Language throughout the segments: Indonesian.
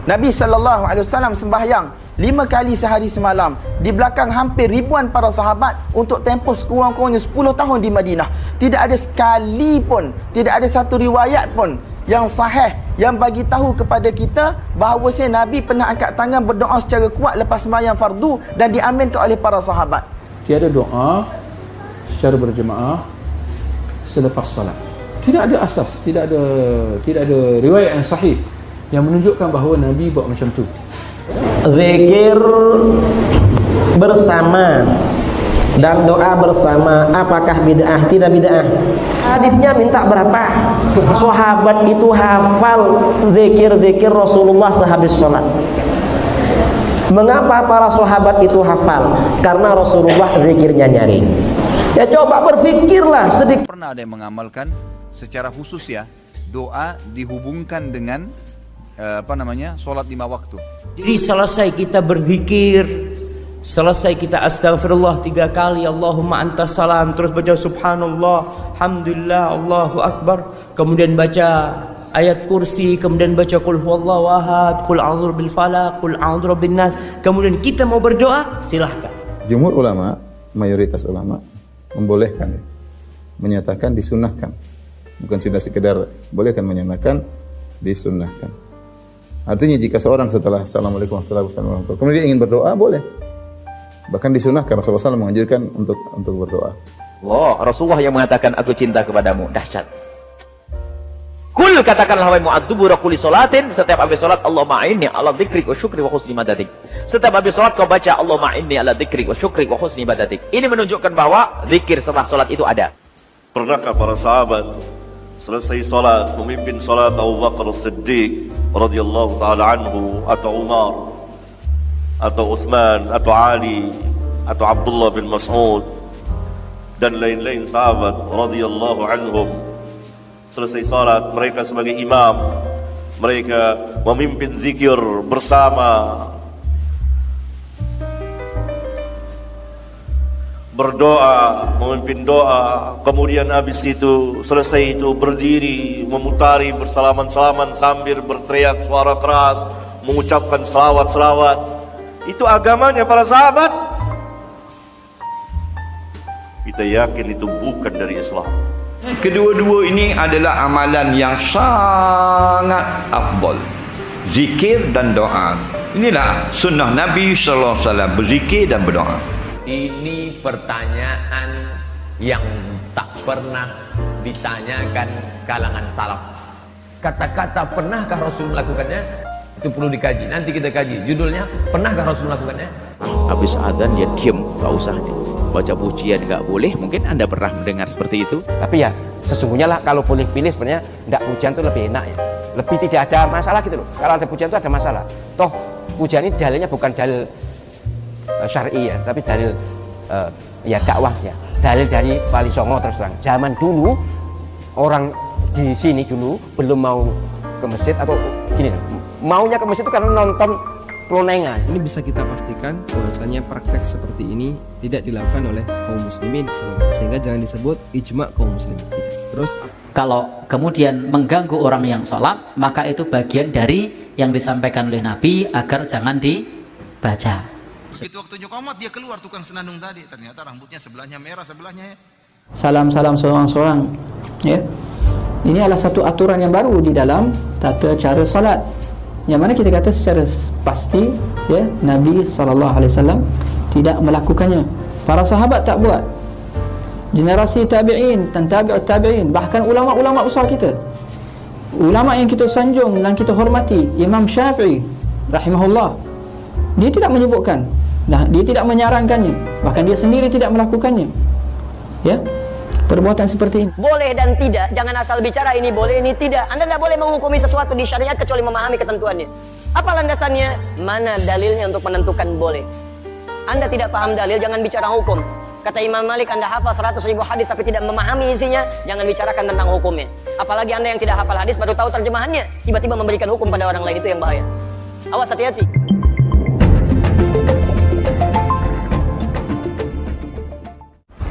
Nabi SAW sembahyang 5 kali sehari semalam di belakang hampir ribuan para sahabat untuk tempoh sekurang-kurangnya 10 tahun di Madinah. Tidak ada sekali pun, tidak ada satu riwayat pun yang sahih yang bagi tahu kepada kita bahawa Nabi pernah angkat tangan berdoa secara kuat lepas sembahyang fardu dan diaminkan oleh para sahabat. Tiada doa secara berjemaah selepas salat. Tidak ada asas, tidak ada riwayat yang sahih yang menunjukkan bahawa Nabi buat macam tu. Zikir bersama dan doa bersama, apakah bid'ah? Tidak bid'ah. Hadisnya minta berapa? Sahabat itu hafal zikir-zikir Rasulullah sehabis sholat. Mengapa para sahabat itu hafal? Karena Rasulullah zikirnya nyaring. Ya coba berfikirlah sedikit. Pernah ada yang mengamalkan secara khusus ya, doa dihubungkan dengan sholat 5 waktu. Jadi selesai kita berzikir, selesai kita astagfirullah 3 kali, Allahumma antas salam, terus baca subhanallah, alhamdulillah, Allahu akbar, kemudian baca ayat kursi, kemudian baca qul huwallahu ahad, qul a'udzu bil falaq, qul a'udzu bin nas, kemudian kita mau berdoa, silahkan. Jumhur ulama, mayoritas ulama membolehkan, menyatakan disunnahkan. Bukan sudah sekedar bolehkan, menyatakan disunnahkan. Artinya jika seorang setelah Assalamualaikum warahmatullahi wabarakatuh kemudian dia ingin berdoa, boleh. Bahkan disunnahkan, Rasulullah SAW menganjurkan untuk berdoa. Rasulullah yang mengatakan aku cinta kepadamu, dahsyat. Kul, katakanlah wahai Mu'adz, dubura kulli salatin, setiap habis salat, Allahumma a'inni ala dzikrik wa syukri wa husni ibadatik. Setiap habis salat kau baca Allahumma a'inni ala dzikrik wa syukri wa husni ibadatik. Ini menunjukkan bahwa zikir setelah salat itu ada. Pernahkah para sahabat selesai salat memimpin salat Abu Bakar As-Siddiq radhiyallahu taala anhu, atau Umar, atau Utsman, atau Ali, atau Abdullah bin Mas'ud dan lain-lain sahabat radhiyallahu anhum, selesai salat mereka sebagai imam, mereka memimpin zikir bersama, berdoa, memimpin doa, kemudian habis itu selesai itu berdiri memutari bersalaman-salaman sambil berteriak suara keras mengucapkan selawat-selawat. Itu agamanya para sahabat. Kita yakin itu bukan dari Islam. Kedua-dua ini adalah amalan yang sangat afdal, zikir dan doa. Inilah sunnah Nabi sallallahu alaihi wasallam, berzikir dan berdoa. Ini pertanyaan yang tak pernah ditanyakan kalangan salaf. Kata-kata pernahkah Rasul melakukannya? Itu perlu dikaji. Nanti kita kaji. Judulnya, pernahkah Rasul melakukannya? Habis adzan ya diam, gak usah baca pujian, gak boleh. Mungkin Anda pernah mendengar seperti itu. Tapi ya sesungguhnya lah, kalau boleh pilih sebenarnya tidak pujian itu lebih enak ya. Lebih tidak ada masalah gitu loh. Kalau ada pujian itu ada masalah. Toh pujian ini dalilnya bukan dalil syar'i ya, tapi dalil ya dakwah ya, dalil dari Wali Songo. Terus terang, zaman dulu orang di sini dulu belum mau ke masjid, atau gini, maunya ke masjid itu karena nonton kelonengan. Ini bisa kita pastikan bahwasanya praktek seperti ini tidak dilakukan oleh kaum muslimin, sehingga jangan disebut ijma kaum muslimin. Terus kalau kemudian mengganggu orang yang sholat, maka itu bagian dari yang disampaikan oleh Nabi agar jangan dibaca. Begitu waktunya qomat, dia keluar tukang senandung tadi, ternyata rambutnya sebelahnya merah, sebelahnya ya. Salam seorang-seorang ya. Ini adalah satu aturan yang baru di dalam tata cara salat, yang mana kita kata secara pasti ya, Nabi SAW tidak melakukannya. Para sahabat tak buat, generasi tabi'in dan tabi'ut tabi'in, bahkan ulama-ulama besar kita, ulama yang kita sanjung dan kita hormati, Imam Syafi'i rahimahullah, dia tidak menyebutkan, dia tidak menyarankannya, bahkan dia sendiri tidak melakukannya ya, perbuatan seperti ini. Boleh dan tidak, jangan asal bicara ini boleh, ini tidak. Anda tidak boleh menghukumi sesuatu di syariat kecuali memahami ketentuannya. Apa landasannya? Mana dalilnya untuk menentukan boleh? Anda tidak paham dalil, jangan bicara hukum. Kata Imam Malik, Anda hafal 100.000 hadis tapi tidak memahami isinya, jangan bicarakan tentang hukumnya. Apalagi Anda yang tidak hafal hadis baru tahu terjemahannya, tiba-tiba memberikan hukum pada orang lain, itu yang bahaya. Awas, hati-hati.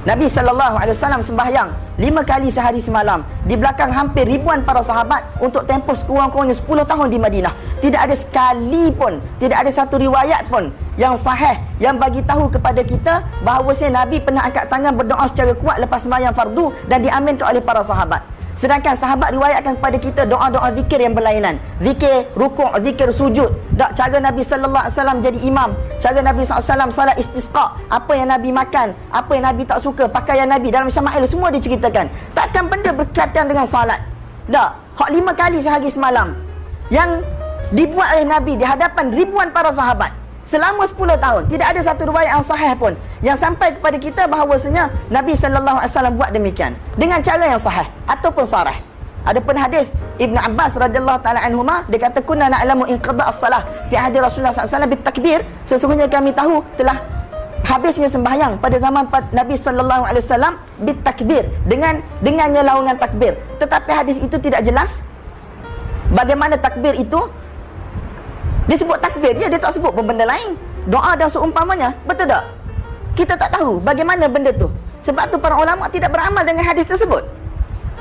Nabi SAW sembahyang 5 kali sehari semalam di belakang hampir ribuan para sahabat untuk tempoh sekurang-kurangnya 10 tahun di Madinah. Tidak ada sekali pun, tidak ada satu riwayat pun yang sahih yang bagi tahu kepada kita bahawa Nabi pernah angkat tangan berdoa secara kuat lepas sembahyang fardu dan diaminkan oleh para sahabat. Sedangkan sahabat riwayatkan kepada kita doa-doa zikir yang berlainan. Zikir rukuk, zikir sujud. Tak, cara Nabi sallallahu alaihi wasallam jadi imam, cara Nabi sallallahu alaihi wasallam solat istisqa, apa yang Nabi makan, apa yang Nabi tak suka, pakaian Nabi dalam syama'il semua diceritakan. Takkan benda berkaitan dengan salat. Tak, hak 5 kali sehari semalam yang dibuat oleh Nabi di hadapan ribuan para sahabat selama 10 tahun. Tidak ada satu riwayat yang sahih pun yang sampai kepada kita bahawasanya Nabi sallallahu alaihi wasallam buat demikian dengan cara yang sahih ataupun sarih. Adapun hadis Ibn Abbas radhiyallahu taala anhuma, dia kata kunna na'lamu inqida' as-salah fi ahdi Rasulullah sallallahu alaihi wasallam bitakbir, sesungguhnya kami tahu telah habisnya sembahyang pada zaman Nabi sallallahu alaihi wasallam bitakbir, dengannya laungan takbir. Tetapi hadis itu tidak jelas bagaimana takbir itu. Dia sebut takbir je, dia tak sebut pun benda lain. Doa dan seumpamanya, betul tak? Kita tak tahu bagaimana benda tu. Sebab tu para ulama tidak beramal dengan hadis tersebut.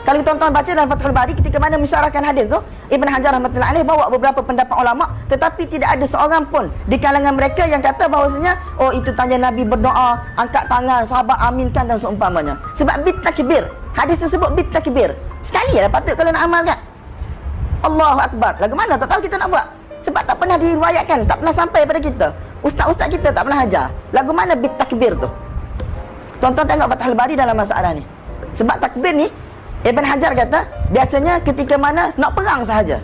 Kalau tuan-tuan baca dalam Fathul Bari ketika mana mensyarahkan hadis tu, Ibn Hajar rahmatullahi alaih bawa beberapa pendapat ulama, tetapi tidak ada seorang pun di kalangan mereka yang kata bahawasanya oh itu tanya Nabi berdoa, angkat tangan, sahabat aminkan dan seumpamanya. Sebab bit takbir, hadis tersebut bit takbir. Sekali lah patut kalau nak amalkan. Allahu Akbar. Lagu mana tak tahu kita nak buat. Sebab tak pernah diriwayatkan, tak pernah sampai pada kita. Ustaz-ustaz kita tak pernah ajar. Lagu mana bit takbir tu? Tuan-tuan tengok Fathul Bari dalam masalah ni. Sebab takbir ni, Ibn Hajar kata, biasanya ketika mana nak perang sahaja.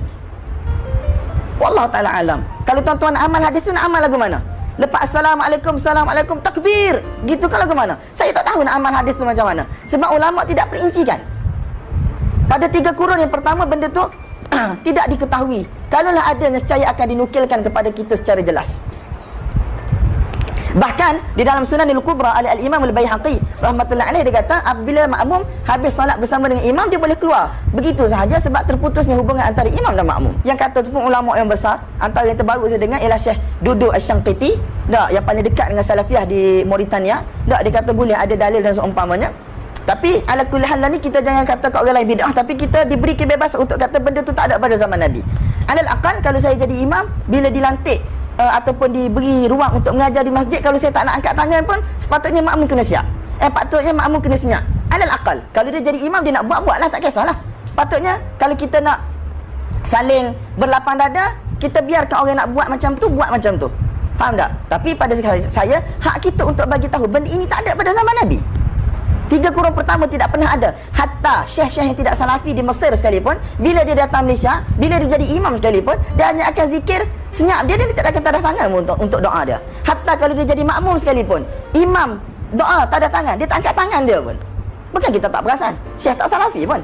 Wallahu ta'ala alam. Kalau tuan-tuan nak amal hadis tu, nak amal lagu mana? Lepas Assalamualaikum, Assalamualaikum, takbir. Gitu kan lagu mana? Saya tak tahu nak amal hadis tu macam mana. Sebab ulama tidak perincikan. Pada 3 kurun yang pertama, benda tu tidak diketahui. Kalaulah ada, nescaya akan dinukilkan kepada kita secara jelas. Bahkan di dalam Sunan Al-Kubra Al-Imam Al-Baihaqi rahmatullahi alaih, dia kata apabila makmum habis salat bersama dengan imam, dia boleh keluar begitu sahaja sebab terputusnya hubungan antara imam dan makmum. Yang kata tu pun ulama yang besar. Antara yang terbaru saya dengar ialah Syekh Dudu Asy-Syanqiti, yang paling dekat dengan Salafiyah di Mauritania. Dia kata boleh ada dalil dan seumpamanya. Tapi ala kulli hal ni kita jangan kata kat orang lain bid'ah, tapi kita diberi kebebasan untuk kata benda tu tak ada pada zaman Nabi. Alal aqal kalau saya jadi imam, bila dilantik ataupun diberi ruang untuk mengajar di masjid, kalau saya tak nak angkat tangan pun sepatutnya makmum kena siap. Patutnya makmum kena senyap. Alal aqal kalau dia jadi imam, dia nak buat-buatlah, tak kisahlah. Patutnya kalau kita nak saling berlapang dada, kita biarkan orang nak buat macam tu, buat macam tu. Faham tak? Tapi pada saya, hak kita untuk bagi tahu benda ini tak ada pada zaman Nabi. 3 kurun pertama tidak pernah ada. Hatta syekh-syekh yang tidak salafi di Mesir sekalipun, bila dia datang Malaysia, bila dia jadi imam sekalipun, dia hanya akan zikir senyap dia, dan dia tak akan tadah tangan untuk doa dia. Hatta kalau dia jadi makmum sekalipun, imam doa tadah tangan, dia tak angkat tangan dia pun. Bukan kita tak perasan, syekh tak salafi pun.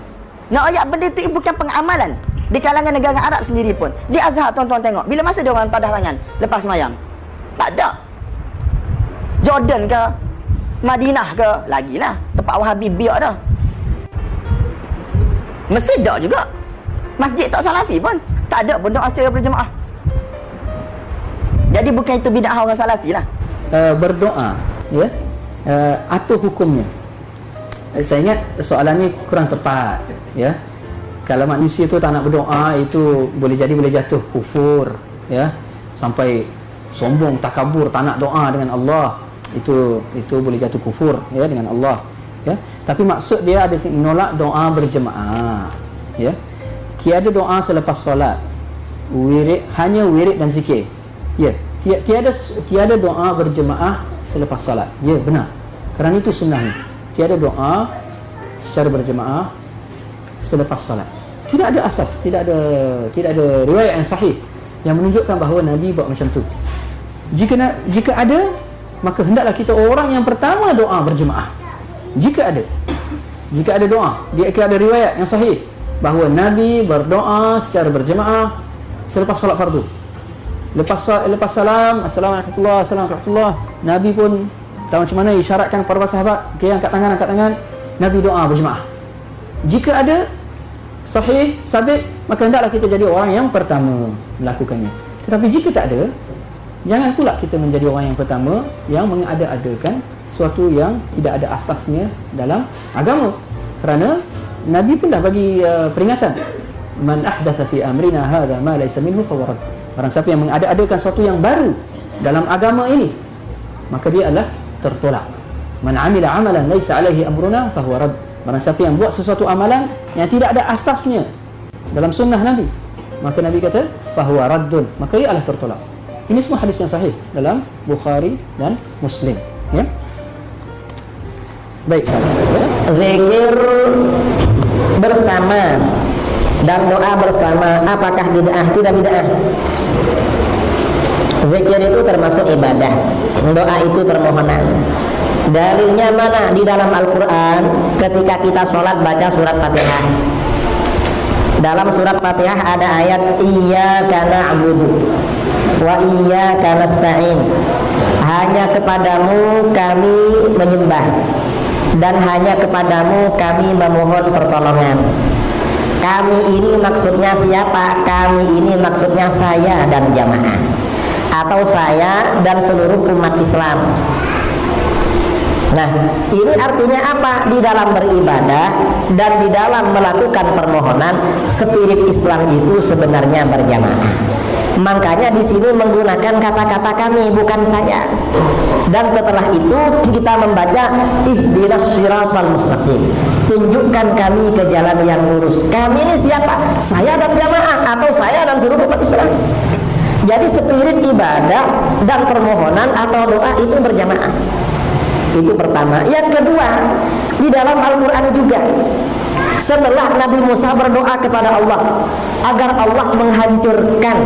Nak ayat benda itu bukan pengamalan di kalangan negara Arab sendiri pun. Di Azhar tuan-tuan tengok, bila masa dia orang tadah tangan lepas sembahyang? Tak ada. Jordan ke Madinah ke, lagilah tempat Wahabi biak dah. Mesir tak juga. Masjid tak salafi pun tak ada pun doa secara berjemaah. Jadi bukan itu bid'ah orang salafi lah. Berdoa, ya, apa hukumnya? Saya ingat soalan ni kurang tepat, ya. Kalau manusia tu tak nak berdoa, itu boleh jadi boleh jatuh kufur, ya, sampai sombong, takabur, tak nak doa dengan Allah. Itu boleh jatuh kufur, ya, dengan Allah, ya. Tapi maksud dia ada menolak doa berjemaah, ya. Tiada doa selepas solat, hanya wirid dan zikir, ya. Tiada doa berjemaah selepas solat, ya, benar, kerana itu sunnahnya. Tiada doa secara berjemaah selepas solat. Tidak ada asas, tidak ada riwayat yang sahih yang menunjukkan bahawa Nabi buat macam tu. Jika ada, maka hendaklah kita orang yang pertama doa berjemaah. Jika ada doa, jika ada riwayat yang sahih bahawa Nabi berdoa secara berjemaah selepas salat fardu. Lepas salam, Assalamualaikum, Nabi pun tahu macam mana isyaratkan para sahabat, okey, angkat tangan, Nabi doa berjemaah. Jika ada sahih, sabit, maka hendaklah kita jadi orang yang pertama melakukannya. Tetapi jika tak ada, jangan pula kita menjadi orang yang pertama yang mengada-adakan sesuatu yang tidak ada asasnya dalam agama. Kerana Nabi pun dah bagi peringatan, man ahdatha fi amrina hadha ma laysa minhu fahuwa rad. Barang siapa yang mengada-adakan sesuatu yang baru dalam agama ini, maka dia adalah tertolak. Man amila amalan laysa alaihi amruna fahuwa rad. Barang siapa yang buat sesuatu amalan yang tidak ada asasnya dalam sunnah Nabi, maka Nabi kata fahuwa raddun, maka ia adalah tertolak. Ini semua hadis yang sahih dalam Bukhari dan Muslim, ya. Baik, ya. Zikir bersama dan doa bersama, apakah bid'ah? Tidak bid'ah. Zikir itu termasuk ibadah, doa itu permohonan. Dalilnya mana? Di dalam Al-Quran, ketika kita sholat baca surat Fatihah. Dalam surat Fatihah ada ayat Iyyaka na'budu wa iyyaka nasta'in. Hanya kepadamu kami menyembah dan hanya kepadamu kami memohon pertolongan. Kami ini maksudnya siapa? Kami ini maksudnya saya dan jamaah, atau saya dan seluruh umat Islam. Nah, ini artinya apa? Di dalam beribadah dan di dalam melakukan permohonan, spirit Islam itu sebenarnya berjamaah. Makanya di sini menggunakan kata-kata kami, bukan saya. Dan setelah itu kita membaca ihdinas siratal mustaqim. Tunjukkan kami ke jalan yang lurus. Kami ini siapa? Saya dan jamaah, atau saya dan seluruh umat Islam. Jadi spirit ibadah dan permohonan atau doa itu berjamaah. Itu pertama. Yang kedua, di dalam Al-Quran juga, setelah Nabi Musa berdoa kepada Allah agar Allah menghancurkan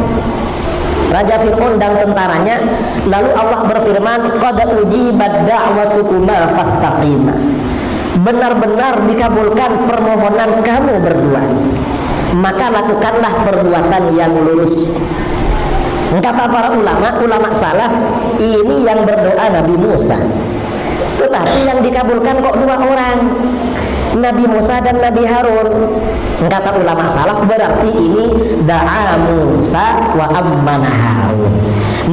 Raja Fir'aun dan tentaranya, lalu Allah berfirman, qad ujibat da'watukuma fastaqima. Benar-benar dikabulkan permohonan kamu berdua, maka lakukanlah perbuatan yang lurus. Kata para ulama salaf, ini yang berdoa Nabi Musa. Tetapi yang dikabulkan kok dua orang, Nabi Musa dan Nabi Harun. Kata ulama salaf, berarti ini da'a Musa wa ammana Harun.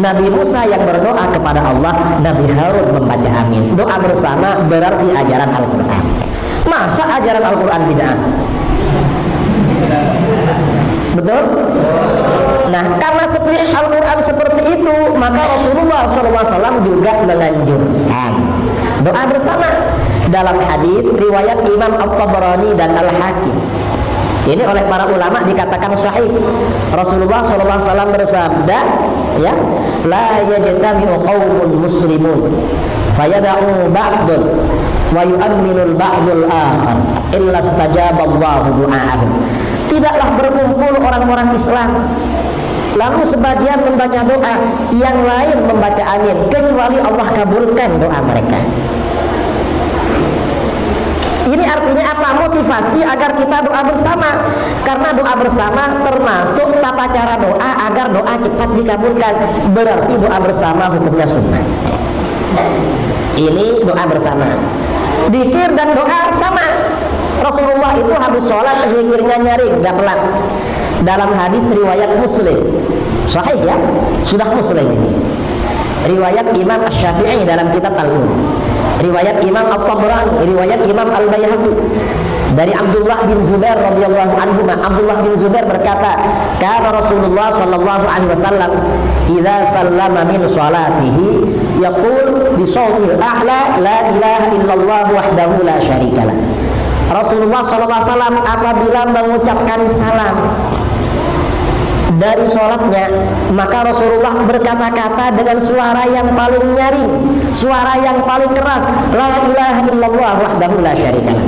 Nabi Musa yang berdoa kepada Allah, Nabi Harun membaca amin. Doa bersama berarti ajaran Al-Quran. Masa ajaran Al-Quran bid'ah? Betul? Nah, karena spirit Al-Quran seperti itu, maka Rasulullah SAW juga menganjurkan doa bersama. Dalam hadis riwayat Imam At-Tabarani dan Al-Hakim, ini oleh para ulama dikatakan sahih. Rasulullah SAW bersabda, ya, la yajtami'u qaumun muslimun fayada'u ba'dun wa yu'minul ba'dul akhar illa istajaba Allahu du'a'ahum. Tidaklah berkumpul orang-orang Islam lalu sebagian membaca doa, yang lain membaca amin, kecuali Allah kabulkan doa mereka. Ini artinya apa? Motivasi agar kita doa bersama. Karena doa bersama termasuk tata cara doa agar doa cepat dikabulkan. Berarti doa bersama hukumnya sunnah. Ini doa bersama. Dzikir dan doa sama. Rasulullah itu habis sholat zikirnya nyaring, gak pelan. Dalam hadis riwayat Muslim, sahih ya, sudah Muslim ini. Riwayat Imam Asy-Syafi'i dalam kitab Al-Um, riwayat Imam At-Tabrani, riwayat Imam Al-Baihaqi dari Abdullah bin Zubair radhiyallahu anhu. Abdullah bin Zubair berkata, kana Rasulullah sallallahu alaihi wasallam idza sallama min salatihi yaqul bi shawtil a'la la ilaha illallah wahdahu la syarikalah. Rasulullah sallallahu alaihi wasallam apabila mengucapkan salam dari sholatnya, maka Rasulullah berkata-kata dengan suara yang paling nyaring, suara yang paling keras, la ilaha illallah wahdahu la syarikalah.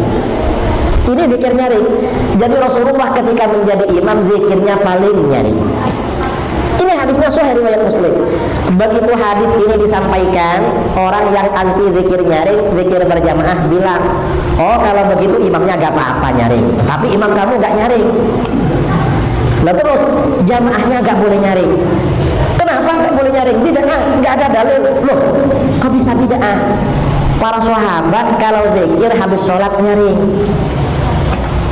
Ini zikir nyaring. Jadi Rasulullah ketika menjadi imam zikirnya paling nyaring. Ini hadisnya sahih riwayat Muslim. Begitu hadis ini disampaikan, orang yang anti zikir nyaring, zikir berjamaah bilang, oh kalau begitu imamnya gak apa-apa nyaring, tapi imam kamu gak nyaring. Lalu terus jamaahnya gak boleh nyaring. Kenapa gak boleh nyaring? Bid'ah, gak ada dalil. Loh, kok bisa bid'ah? Para sahabat kalau zikir habis sholat nyaring.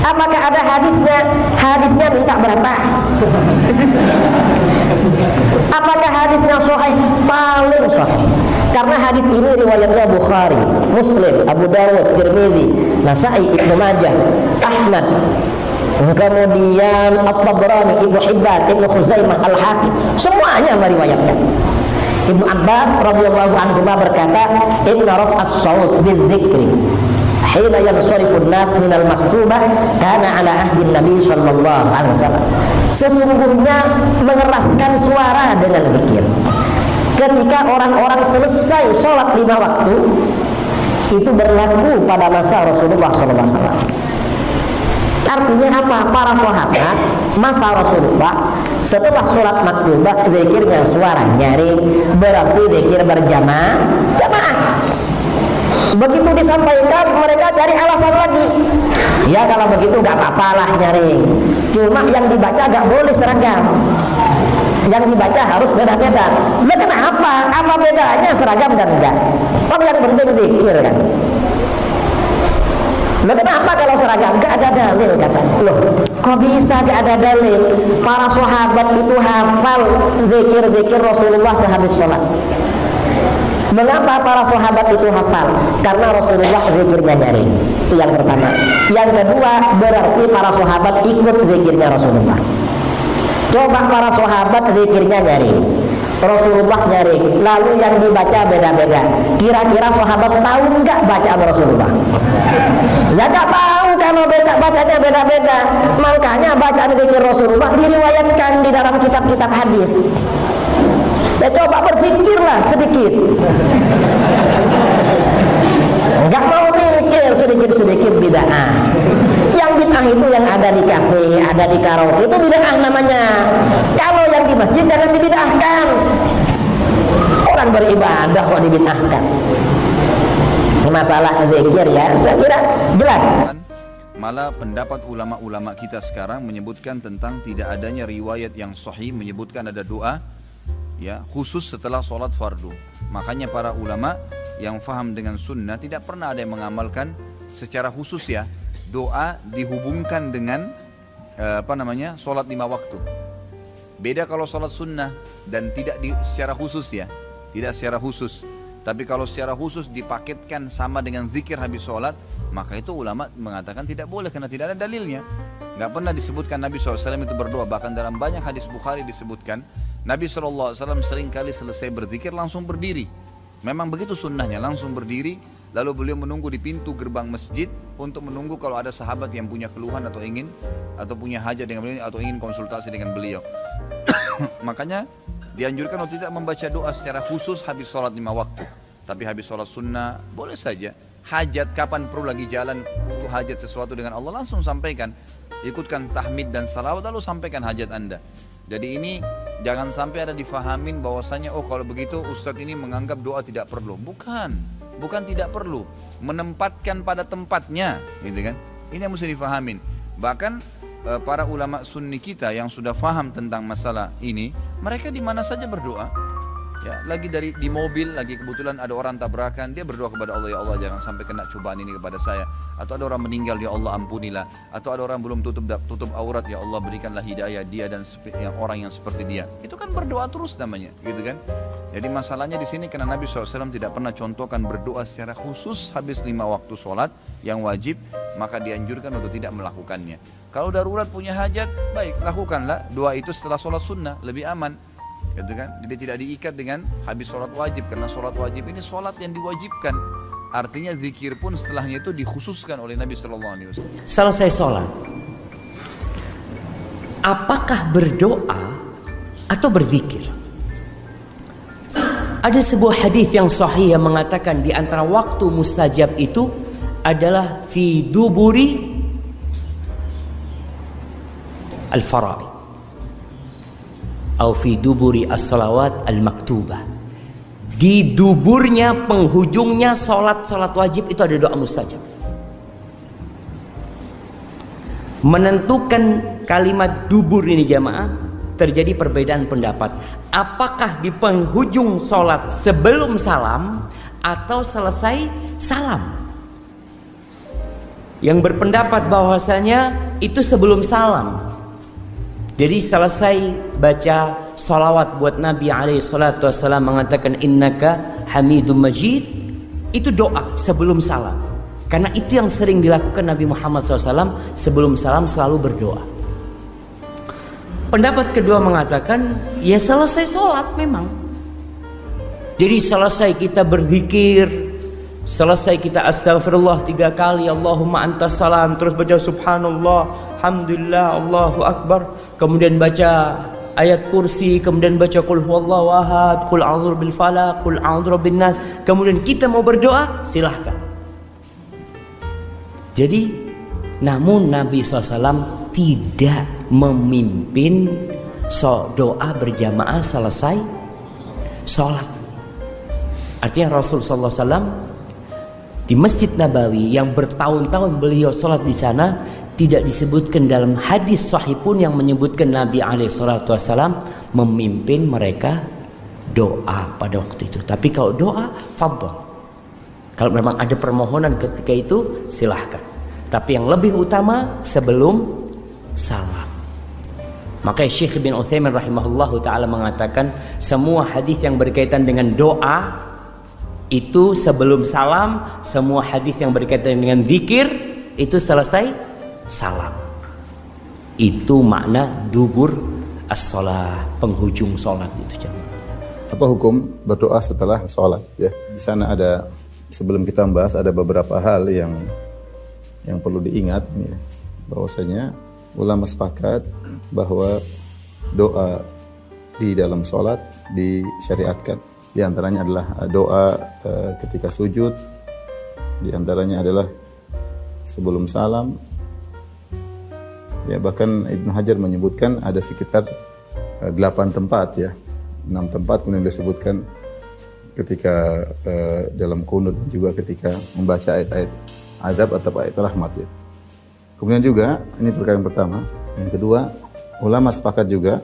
Apakah ada hadisnya? Hadisnya minta berapa? Apakah hadisnya sahih? Paling sahih. Karena hadis ini riwayatnya Bukhari, Muslim, Abu Dawud, Tirmidzi, Nasai, Ibnu Majah, Ahmad, kemudian At-Tabrani, Ibnu Hibban, Ibnu Khuzaimah, Al-Hakim, semuanya meriwayatkan. Ibnu Abbas radhiyallahu anhu berkata, "Inna raf'as shaut bidzikri hina yansharifun nas minal maktubah kana ala ahdi Nabi sallallahu alaihi wasallam." Sesungguhnya mengeraskan suara dengan zikir ketika orang-orang selesai sholat 5 waktu itu berlaku pada masa Rasulullah sallallahu alaihi wasallam. Artinya apa? Para sahabat masa Rasulullah setelah sholat maktubah zikirnya suara nyaring, berarti zikir berjamaah. Begitu disampaikan mereka cari alasan lagi. Ya kalau begitu nggak apa-apa lah nyaring. Cuma yang dibaca nggak boleh seragam. Yang dibaca harus beda-beda. Nah, kenapa? Apa bedanya seragam dan enggak? Oh yang penting zikir kan. Loh kenapa kalau seragam? Gak ada dalil katanya. Loh kok bisa gak ada dalil? Para sahabat itu hafal zikir-zikir Rasulullah sehabis sholat. Mengapa para sahabat itu hafal? Karena Rasulullah zikirnya nyaring. Itu yang pertama. Yang kedua, berarti para sahabat ikut zikirnya Rasulullah. Coba para sahabat zikirnya nyaring, Rasulullah nyaring, lalu yang dibaca beda-beda. Kira-kira sahabat tahu nggak bacaan Rasulullah? Ya nggak tahu kalau bacanya beda-beda. Makanya bacaan zikir Rasulullah diriwayatkan di dalam kitab-kitab hadis. Ya coba berpikirlah sedikit. Nggak mau mikir sedikit-sedikit bid'ah. Yang bid'ah itu yang ada di kafe, ada di karaoke itu bid'ah namanya. Kalau yang di masjid jangan dibid'ahkan. Orang beribadah kok dibid'ahkan. Ini masalah zikir ya, saya kira jelas. Malah pendapat ulama-ulama kita sekarang menyebutkan tentang tidak adanya riwayat yang sahih menyebutkan ada doa ya khusus setelah sholat fardu. Makanya para ulama yang faham dengan sunnah tidak pernah ada yang mengamalkan secara khusus ya doa dihubungkan dengan sholat 5 waktu. Beda kalau sholat sunnah dan tidak secara khusus ya, tidak secara khusus. Tapi kalau secara khusus dipaketkan sama dengan zikir habis sholat, maka itu ulama mengatakan tidak boleh karena tidak ada dalilnya. Gak pernah disebutkan Nabi SAW itu berdoa. Bahkan dalam banyak hadis Bukhari disebutkan Nabi SAW sering kali selesai berzikir langsung berdiri. Memang begitu sunnahnya, langsung berdiri. Lalu beliau menunggu di pintu gerbang masjid untuk menunggu kalau ada sahabat yang punya keluhan atau ingin atau punya hajat dengan beliau atau ingin konsultasi dengan beliau. Makanya dianjurkan untuk tidak membaca doa secara khusus habis sholat 5 waktu. Tapi habis sholat sunnah boleh saja. Hajat kapan perlu lagi jalan butuh hajat sesuatu dengan Allah langsung sampaikan. Ikutkan tahmid dan salawat lalu sampaikan hajat anda. Jadi ini jangan sampai ada difahamin bahwasanya oh kalau begitu ustadz ini menganggap doa tidak perlu. Bukan tidak perlu. Menempatkan pada tempatnya, gitu kan? Ini yang mesti difahamin. Bahkan para ulama sunni kita yang sudah faham tentang masalah ini, mereka di mana saja berdoa. Ya, lagi di mobil, lagi kebetulan ada orang tabrakan, dia berdoa kepada Allah, ya Allah jangan sampai kena cobaan ini kepada saya. Atau ada orang meninggal, ya Allah ampunilah. Atau ada orang belum tutup aurat, ya Allah berikanlah hidayah dia dan orang yang seperti dia. Itu kan berdoa terus namanya, gitu kan? Jadi masalahnya di sini karena Nabi SAW tidak pernah contohkan berdoa secara khusus habis 5 waktu sholat yang wajib, maka dianjurkan untuk tidak melakukannya. Kalau darurat punya hajat, baik lakukanlah doa itu setelah sholat sunnah, lebih aman. Gitu kan? Jadi tidak diikat dengan habis sholat wajib karena sholat wajib ini sholat yang diwajibkan. Artinya zikir pun setelahnya itu dikhususkan oleh Nabi SAW. Selesai sholat, apakah berdoa atau berzikir? Ada sebuah hadis yang sahih yang mengatakan di antara waktu mustajab itu adalah fi duburi al-fara'id atau fi duburi as-salawat al-maktubah. Di duburnya, penghujungnya sholat wajib itu ada doa mustajab. Menentukan kalimat dubur ini jamaah terjadi perbedaan pendapat. Apakah di penghujung sholat sebelum salam atau selesai salam? Yang berpendapat bahwasanya itu sebelum salam. Jadi selesai baca salawat buat Nabi alaihi salatu wassalam mengatakan innaka hamidum majid, itu doa sebelum salam. Karena itu yang sering dilakukan Nabi Muhammad SAW sebelum salam selalu berdoa. Pendapat kedua mengatakan ya selesai sholat memang. Jadi selesai kita berzikir, selesai kita astagfirullah 3 kali, Allahumma antas salam, terus baca subhanallah, alhamdulillah, Allahu akbar, kemudian baca ayat kursi, kemudian baca qul huwallahu ahad, qul a'udzu bil falaq, qul a'udzu bin nas, kemudian kita mau berdoa, silahkan. Jadi namun Nabi SAW tidak memimpin doa berjamaah selesai sholat. Artinya Rasul SAW di Masjid Nabawi yang bertahun-tahun beliau sholat di sana, tidak disebutkan dalam hadis sahih pun yang menyebutkan Nabi SAW memimpin mereka doa pada waktu itu. Tapi kalau doa, fadhol. Kalau memang ada permohonan ketika itu, silahkan. Tapi yang lebih utama sebelum salam. Makanya Syekh bin Utsaimin rahimahullahu ta'ala mengatakan semua hadis yang berkaitan dengan doa itu sebelum salam, semua hadis yang berkaitan dengan zikir itu selesai salam. Itu makna dubur as-shalah, penghujung salat itu jemaah. Apa hukum berdoa setelah salat ya? Di sana ada, sebelum kita membahas, ada beberapa hal yang perlu diingat ini ya. Bahwasanya ulama sepakat bahwa doa di dalam salat disyariatkan. Di antaranya adalah doa ketika sujud, di antaranya adalah sebelum salam. Ya, bahkan Ibnu Hajar menyebutkan ada sekitar 8 tempat ya. 6 tempat kemudian disebutkan ketika dalam kunut, juga ketika membaca ayat-ayat azab atau ayat rahmat ya. Kemudian juga ini perkara yang pertama. Yang kedua, ulama sepakat juga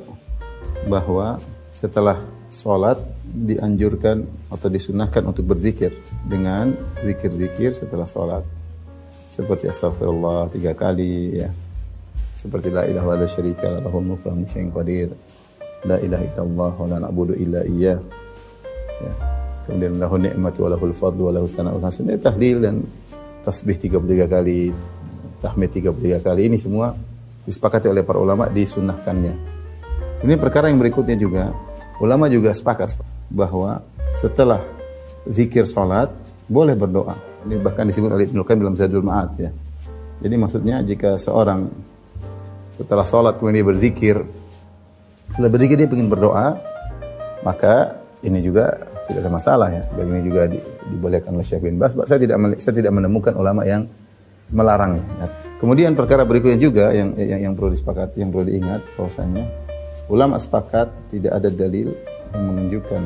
bahwa setelah sholat dianjurkan atau disunahkan untuk berzikir dengan zikir-zikir setelah sholat, seperti astaghfirullah 3 kali ya, seperti la ilaha illallah syarika lahu mulku wa huwa qadir, la ilaha illallah wa la na'budu illa iyyah ya. Kemudian lahu ni'matu wa lahul fadlu wa lahu tsana'ul hasan, tahlil dan tasbih 33 kali, tahmid 33 kali. Ini semua disepakati oleh para ulama disunahkannya. Ini perkara yang berikutnya juga, ulama juga sepakat bahwa setelah zikir salat boleh berdoa. Ini bahkan disebut oleh Ibnu Qayyim dalam Zadul Ma'ad ya. Jadi maksudnya jika seorang setelah salat kemudian dia berzikir, setelah berzikir dia ingin berdoa, maka ini juga tidak ada masalah ya. Dan ini juga dibolehkan oleh Syekh bin Baz. Saya tidak menemukan ulama yang melarangnya. Ya. Kemudian perkara berikutnya juga yang perlu disepakati, yang perlu diingat bahwasanya ulama sepakat tidak ada dalil yang menunjukkan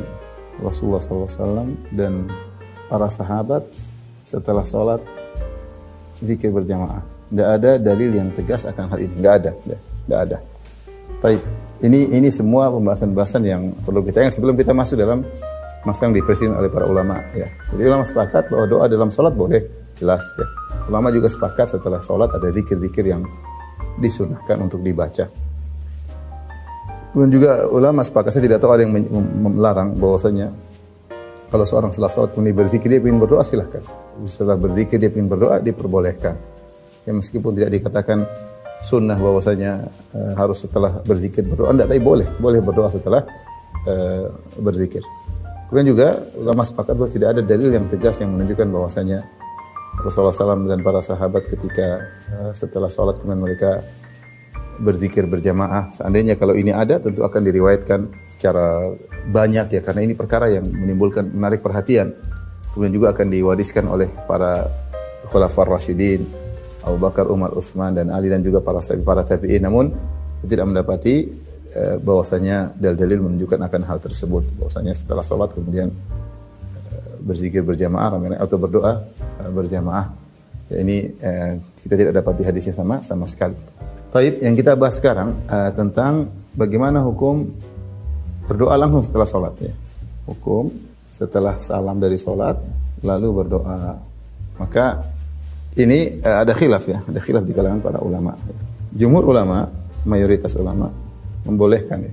Rasulullah SAW dan para sahabat setelah sholat zikir berjamaah. Tidak ada dalil yang tegas akan hal ini. Tidak ada. Baik. Ini semua pembahasan-pembahasan yang perlu kita ingat sebelum kita masuk dalam masalah yang dipresiden oleh para ulama. Ya. Jadi ulama sepakat bahwa doa dalam sholat boleh, jelas. Ya. Ulama juga sepakat setelah sholat ada zikir-zikir yang disunahkan untuk dibaca. Kemudian juga ulama sepakat, saya tidak tahu ada yang melarang bahwasanya kalau seorang setelah sholat kemudian berzikir dia ingin berdoa, silahkan. Setelah berzikir dia ingin berdoa, diperbolehkan. Ya meskipun tidak dikatakan sunnah bahwasanya harus setelah berzikir berdoa, tidak, tapi boleh berdoa setelah berzikir. Kemudian juga ulama sepakat bahwa tidak ada dalil yang tegas yang menunjukkan bahwasanya Rasulullah SAW dan para sahabat ketika setelah sholat kemudian mereka berzikir berjamaah. Seandainya kalau ini ada, tentu akan diriwayatkan secara banyak ya, karena ini perkara yang menarik perhatian. Kemudian juga akan diwariskan oleh para khulafar rasyidin, Abu Bakar, Umar, Utsman dan Ali, dan juga para tabi'in. Namun tidak mendapati bahwasanya dalil-dalil menunjukkan akan hal tersebut, bahwasanya setelah sholat kemudian berzikir berjamaah atau berdoa berjamaah. Ya, ini kita tidak dapati hadisnya sama sekali. Baik, yang kita bahas sekarang tentang bagaimana hukum berdoa langsung setelah sholat ya. Hukum setelah salam dari sholat lalu berdoa. Maka ini ada khilaf ya, ada khilaf di kalangan para ulama. Jumhur ulama, mayoritas ulama membolehkan ya,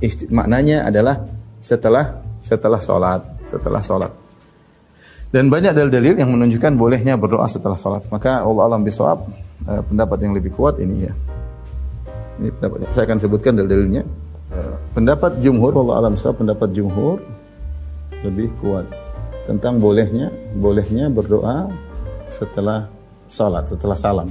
maknanya adalah setelah sholat. Dan banyak dalil-dalil yang menunjukkan bolehnya berdoa setelah sholat. Maka Allah alam bisawab, pendapat yang lebih kuat ini ya. Ini pendapat. Saya akan sebutkan dalil-dalilnya. Pendapat jumhur, Allah alam bisawab, pendapat jumhur lebih kuat tentang bolehnya berdoa setelah sholat, setelah salam.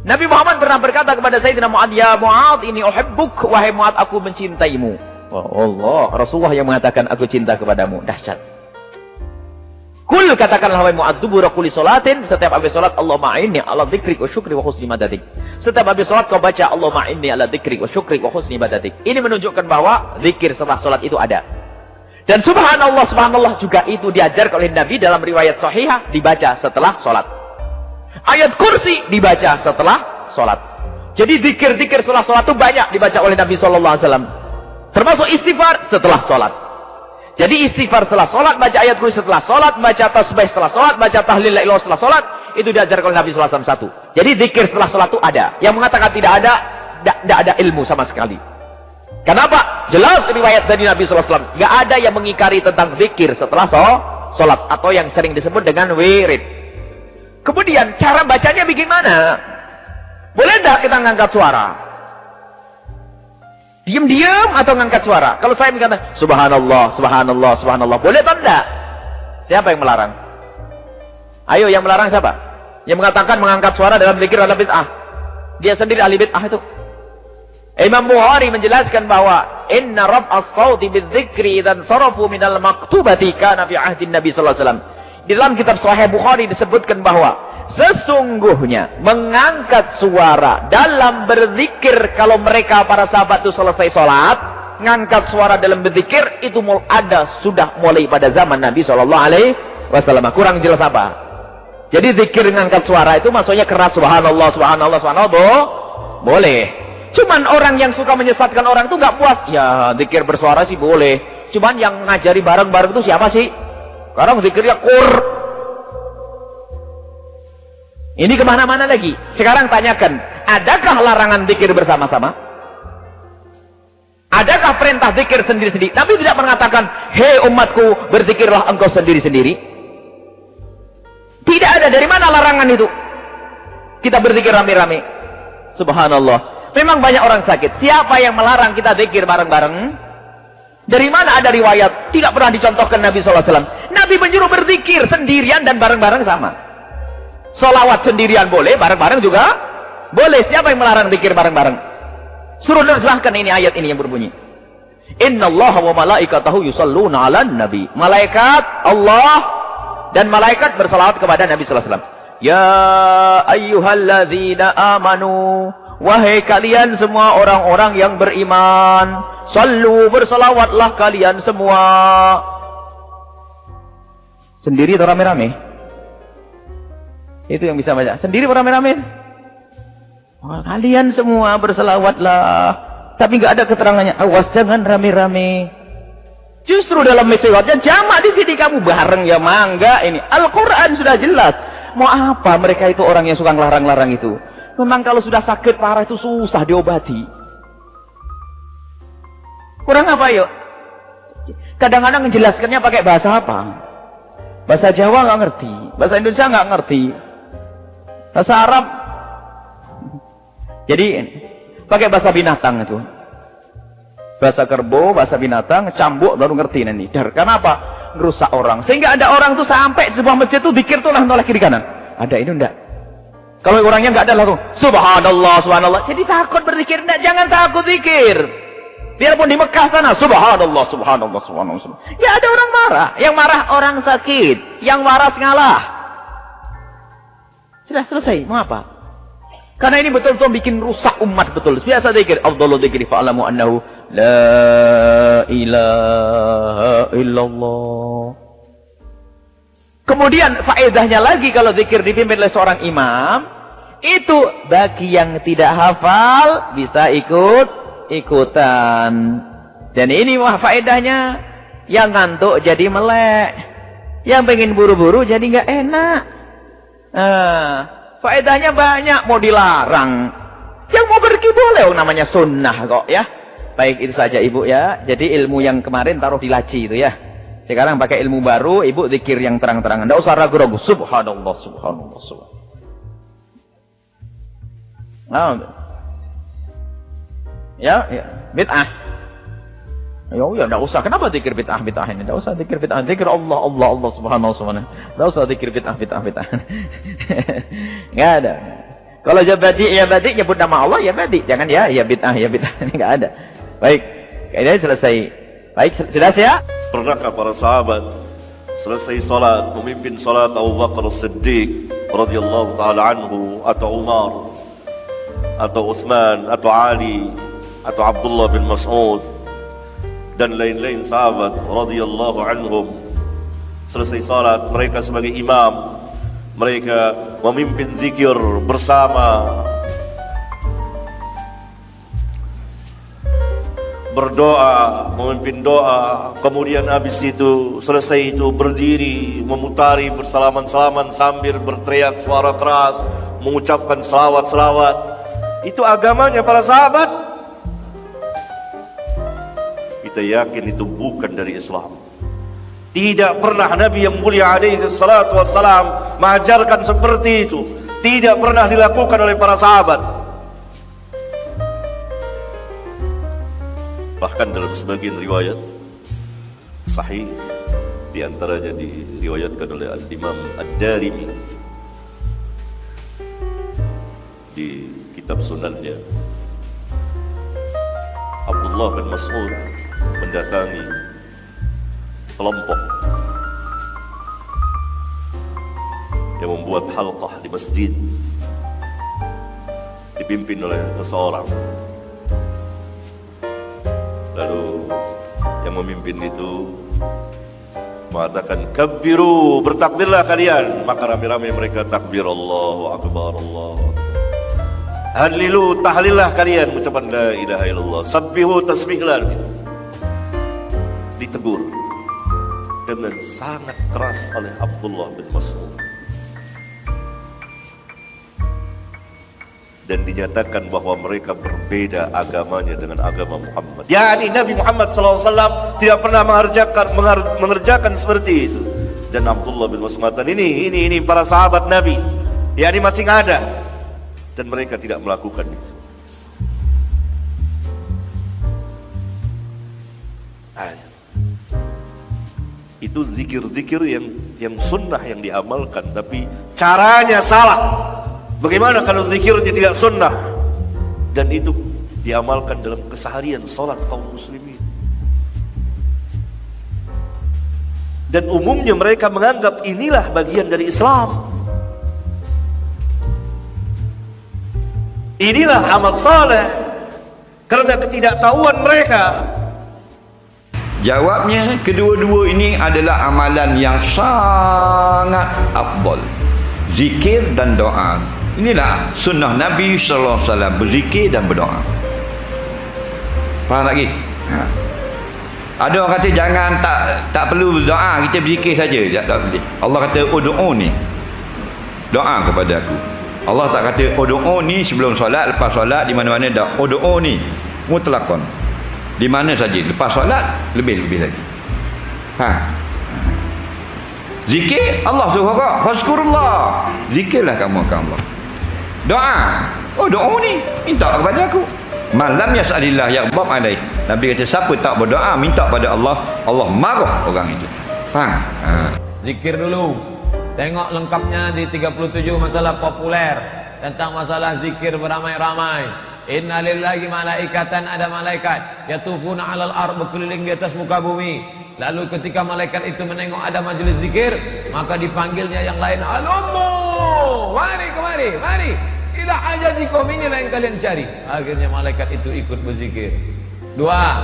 Nabi Muhammad pernah berkata kepada Sayyidina Mu'ad, "Ya Mu'ad, ini uhibbuk, wahai Mu'ad, aku mencintaimu." Allah, Rasulullah yang mengatakan aku cinta kepadamu. Dahsyat. Kul, katakanlah wahai Mu'ad, dubura kulli salatin, setiap habis salat, Allahumma a'inni ala dzikrik wa syukri wa husni ibadatik. Setiap habis salat kau baca Allahumma a'inni ala dzikrik wa syukri wa husni ibadatik. Ini menunjukkan bahwa zikir setelah salat itu ada. Dan subhanallah juga itu diajarkan oleh Nabi dalam riwayat sahihah, dibaca setelah salat. Ayat kursi dibaca setelah salat. Jadi zikir-zikir setelah salat itu banyak dibaca oleh Nabi sallallahu alaihi wasallam. Termasuk istighfar setelah salat. Jadi istighfar setelah sholat, baca ayat kursi setelah sholat, baca tasbih setelah sholat, baca tahlil la ilaha setelah sholat, itu diajarkan oleh Nabi sallallahu alaihi wasallam satu. Jadi zikir setelah sholat itu ada. Yang mengatakan tidak ada ilmu sama sekali. Kenapa? Jelas riwayat dari Nabi sallallahu alaihi wasallam. Gak ada yang mengingkari tentang zikir setelah sholat atau yang sering disebut dengan wirid. Kemudian cara bacanya bagaimana? Boleh tidak kita ngangkat suara? Diam-diam atau ngangkat suara? Kalau saya mengatakan subhanallah, subhanallah, subhanallah, boleh atau tidak? Siapa yang melarang? Ayo, yang melarang siapa? Yang mengatakan mengangkat suara dalam zikir adalah bid'ah. Dia sendiri ahli bid'ah itu. Imam Bukhari menjelaskan bahwa inna rab'as sawti bidzikri dan sarafu minal maktubati kana fi ahdin Nabi sallallahu alaihi wasallam. Di dalam kitab Sahih Bukhari disebutkan bahwa sesungguhnya mengangkat suara dalam berzikir, kalau mereka para sahabat itu selesai sholat, ngangkat suara dalam berzikir itu sudah mulai pada zaman Nabi SAW. Kurang jelas apa? Jadi zikir ngangkat suara itu maksudnya keras, subhanallah, subhanallah, subhanallah, boleh. Cuman orang yang suka menyesatkan orang itu nggak puas. Ya zikir bersuara sih boleh. Cuman yang ngajari bareng-bareng itu siapa sih? Sekarang zikirnya ini kemana-mana lagi. Sekarang tanyakan, adakah larangan zikir bersama-sama? Adakah perintah zikir sendiri-sendiri? Nabi tidak mengatakan, hei umatku, berzikirlah engkau sendiri-sendiri. Tidak ada. Dari mana larangan itu? Kita berzikir rame-rame. Subhanallah. Memang banyak orang sakit. Siapa yang melarang kita zikir bareng-bareng? Dari mana ada riwayat? Tidak pernah dicontohkan Nabi SAW. Nabi menyuruh berzikir sendirian dan bareng-bareng sama. Solawat sendirian boleh, bareng-bareng juga boleh. Siapa yang melarang zikir bareng-bareng? Suruh nerjemahkan ini ayat ini yang berbunyi, innallaha wa malaikatahu yusalluna 'alan nabi. Malaikat Allah dan malaikat bersalawat kepada Nabi sallallahu alaihi wasallam. Ya ayyuhalladzina amanu, wahai kalian semua orang-orang yang beriman, sallu, bersalawatlah kalian semua. Sendiri atau rame-rame? Itu yang bisa baca. Sendiri beramai-ramai. Kalian semua berselawatlah. Tapi nggak ada keterangannya. Awas jangan rame-rame. Justru dalam mesewatnya jamak di sini kamu bareng ya mangga ini. Al-Quran sudah jelas. Mau apa mereka itu orang yang suka ngelarang-larang itu? Memang kalau sudah sakit parah itu susah diobati. Kurang apa yuk? Kadang-kadang menjelaskannya pakai bahasa apa? Bahasa Jawa nggak ngerti. Bahasa Indonesia nggak ngerti. Bahasa Arab, jadi pakai bahasa binatang itu, bahasa kerbau, bahasa binatang, cambuk baru ngerti nanti. Kenapa? Ngerusak orang. Sehingga ada orang tuh sampai di sebuah masjid tuh zikir tuh noleh kiri kanan. Ada ini enggak? Kalau orangnya enggak ada langsung subhanallah, subhanallah. Jadi takut berzikir enggak? Jangan takut zikir. Biarpun di Mekah sana subhanallah, subhanallah, subhanallah. Ya ada orang marah. Yang marah orang sakit, yang waras ngalah. Sudah selesai, mau apa? Karena ini betul-betul bikin rusak umat betul. Biasa zikir, afdhalu dzikri fa'lamu annahu la ilaha illallah. Kemudian faedahnya lagi kalau zikir dipimpin oleh seorang imam, itu bagi yang tidak hafal bisa ikut-ikutan. Dan ini wah faedahnya, yang ngantuk jadi melek, yang pengen buru-buru jadi nggak enak. Faedahnya banyak, mau dilarang. Yang mau pergi boleh, namanya sunnah kok ya. Baik, itu saja Ibu ya. Jadi ilmu yang kemarin taruh di laci itu ya. Sekarang pakai ilmu baru, Ibu zikir yang terang-terangan. Tidak usah ragu-ragu. Subhanallah, subhanallah, subhanallah. Ya, bid'ah. Ya, tidak usah. Kenapa zikir bid'ah ini? Tidak usah zikir bid'ah. Zikir Allah, Allah, Allah, subhanallah, subhanallah. Tidak usah zikir bid'ah. Nggak ada. Kalau ya badi, nyebut nama Allah, ya badi. Jangan ya bid'ah. Ini nggak ada. Baik, ini selesai. Baik, sudah ya? Pernahkah para sahabat selesai salat memimpin salat Abu Bakar As-Siddiq radhiyallahu taala anhu atau Umar atau Utsman atau Ali atau Abdullah bin Mas'ud dan lain-lain sahabat radhiyallahu anhum, selesai salat mereka sebagai imam, mereka memimpin zikir bersama, berdoa, memimpin doa, kemudian habis itu selesai itu berdiri memutari bersalaman-salaman sambil berteriak suara keras mengucapkan selawat-selawat. Itu agamanya para sahabat. Kita yakin itu bukan dari Islam. Tidak pernah Nabi yang mulia alaihi salatu wassalam mengajarkan seperti itu. Tidak pernah dilakukan oleh para sahabat. Bahkan dalam sebagian riwayat sahih, diantaranya diriwayatkan oleh Al-Imam Ad-Darimi di kitab sunannya, Abdullah bin Mas'ud mendatangi kelompok yang membuat halqah di masjid dipimpin oleh seseorang. Lalu yang memimpin itu mengatakan, kabbiru, bertakbirlah kalian. Maka rame-rame mereka takbir, Allahu Akbar, Allah. Halilu, tahlillah kalian, ucapan la ilaha illallah. Sabbihu, tasbihlah gitu. Ditegur dengan sangat keras oleh Abdullah bin Mas'ud. Dan dinyatakan bahwa mereka berbeda agamanya dengan agama Muhammad. Yani Nabi Muhammad SAW tidak pernah mengerjakan seperti itu. Dan Abdullah bin Mas'ud mengatakan, ini para sahabat Nabi, yani masih ada, dan mereka tidak melakukan itu. Itu zikir-zikir yang sunnah yang diamalkan, tapi caranya salah. Bagaimana kalau zikirnya tidak sunnah dan itu diamalkan dalam keseharian salat kaum muslimin? Dan umumnya mereka menganggap inilah bagian dari Islam. Inilah amal saleh karena ketidaktahuan mereka. Jawabnya, kedua-dua ini adalah amalan yang sangat afdal. Zikir dan doa. Inilah sunnah Nabi sallallahu alaihi wasallam, berzikir dan berdoa. Faham lagi? Ada orang kata jangan, tak perlu doa, kita berzikir saja. Tak boleh. Allah kata ud'uni, doa kepada aku. Allah tak kata ud'uni sebelum solat, lepas solat, di mana-mana dak. Ud'uni mutlaqan, di mana saja, lepas solat lebih-lebih lagi. Zikir Allah suruh kau, fazkurullah, zikirlah kamu akan Allah. Doa, doa ni minta kepada aku. Malam yas'alillah yaghdab alaih. Nabi kata siapa tak berdoa minta pada Allah, Allah marah orang itu. Faham? Zikir dulu. Tengok lengkapnya di 37 masalah populer tentang masalah zikir beramai-ramai. Inna lillahi malaikatan, ada malaikat yatufuna 'alal ard, berkeliling di atas muka bumi. Lalu ketika malaikat itu menengok ada majelis zikir, maka dipanggilnya yang lain, "Alummu, mari kemari, mari. Ila hajatikum, inilah yang kalian cari." Akhirnya malaikat itu ikut berzikir. Dua,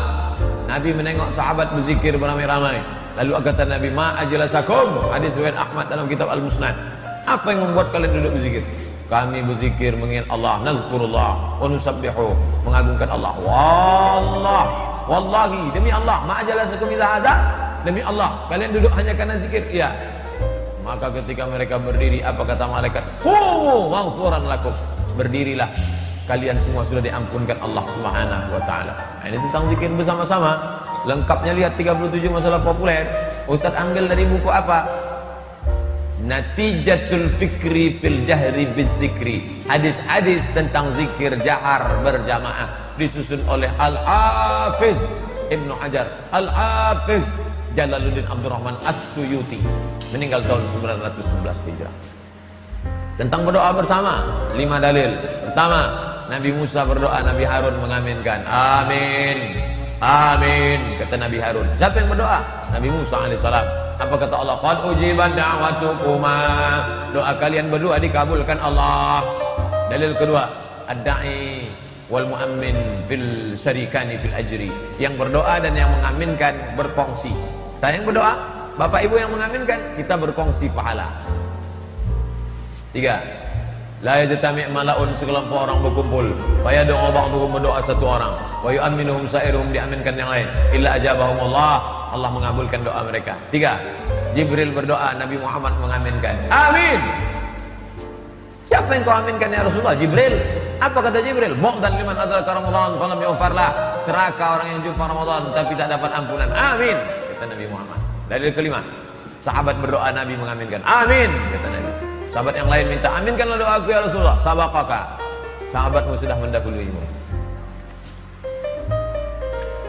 Nabi menengok sahabat berzikir beramai-ramai. Lalu kata Nabi, "Ma ajlasakum?" Hadis riwayat Ahmad dalam kitab Al-Musnad. Apa yang membuat kalian duduk berzikir? Kami berzikir mengingat Allah, nazkurullah wa nusabbihu, mengagungkan Allah. Wallah, wallahi, demi Allah, ma ajlasakum ila hadza, demi Allah, kalian duduk hanya karena zikir? Iya. Maka ketika mereka berdiri, apa kata malaikat? Qumu maghfuran lakum. Berdirilah, kalian semua sudah diampunkan Allah Subhanahu wa taala. Ini tentang zikir bersama-sama. Lengkapnya lihat 37 masalah populer. Ustaz ambil dari buku apa? Natijatul fikri fil jahri bizzikri. Hadis-hadis tentang zikir jahar berjamaah disusun oleh Al-Hafiz Ibnu Hajar, Al-Hafiz Jalaluddin Abdurrahman As-Suyuti, meninggal tahun 911 Hijrah. Tentang berdoa bersama, 5 dalil. Pertama, Nabi Musa berdoa, Nabi Harun mengaminkan. Amin, amin, kata Nabi Harun. Siapa yang berdoa? Nabi Musa alaihissalam. Apa kata Allah? Qad ujibat da'watukuma. Doa kalian berdua dikabulkan Allah. Dalil kedua, ad-da'i wal mu'ammin fil syarikani fil ajri. Yang berdoa dan yang mengaminkan berkongsi. Saya yang berdoa, Bapak Ibu yang mengaminkan, kita berkongsi pahala. 3. La yajtami' mala'un, sekelompok orang berkumpul, fa yad'u ba'dhum, berdoa satu orang, wa yu'minuhum sa'iruhum, diaminkan yang lain, illa ajabahum Allah, Allah mengabulkan doa mereka. 3. Jibril berdoa, Nabi Muhammad mengaminkan. Amin. Siapa yang kau aminkan ya Rasulullah? Jibril. Apa kata Jibril? Mu'dan liman adraka Ramadan falam yughfarlah. Celaka orang yang jumpa Ramadan tapi tak dapat ampunan. Amin, kata Nabi Muhammad. Dalil kelima, sahabat berdoa, Nabi mengaminkan. Amin, kata Nabi. Sahabat yang lain minta, aminkanlah doaku ya Rasulullah. Sabaqaka, sahabatmu sudah mendahuluimu.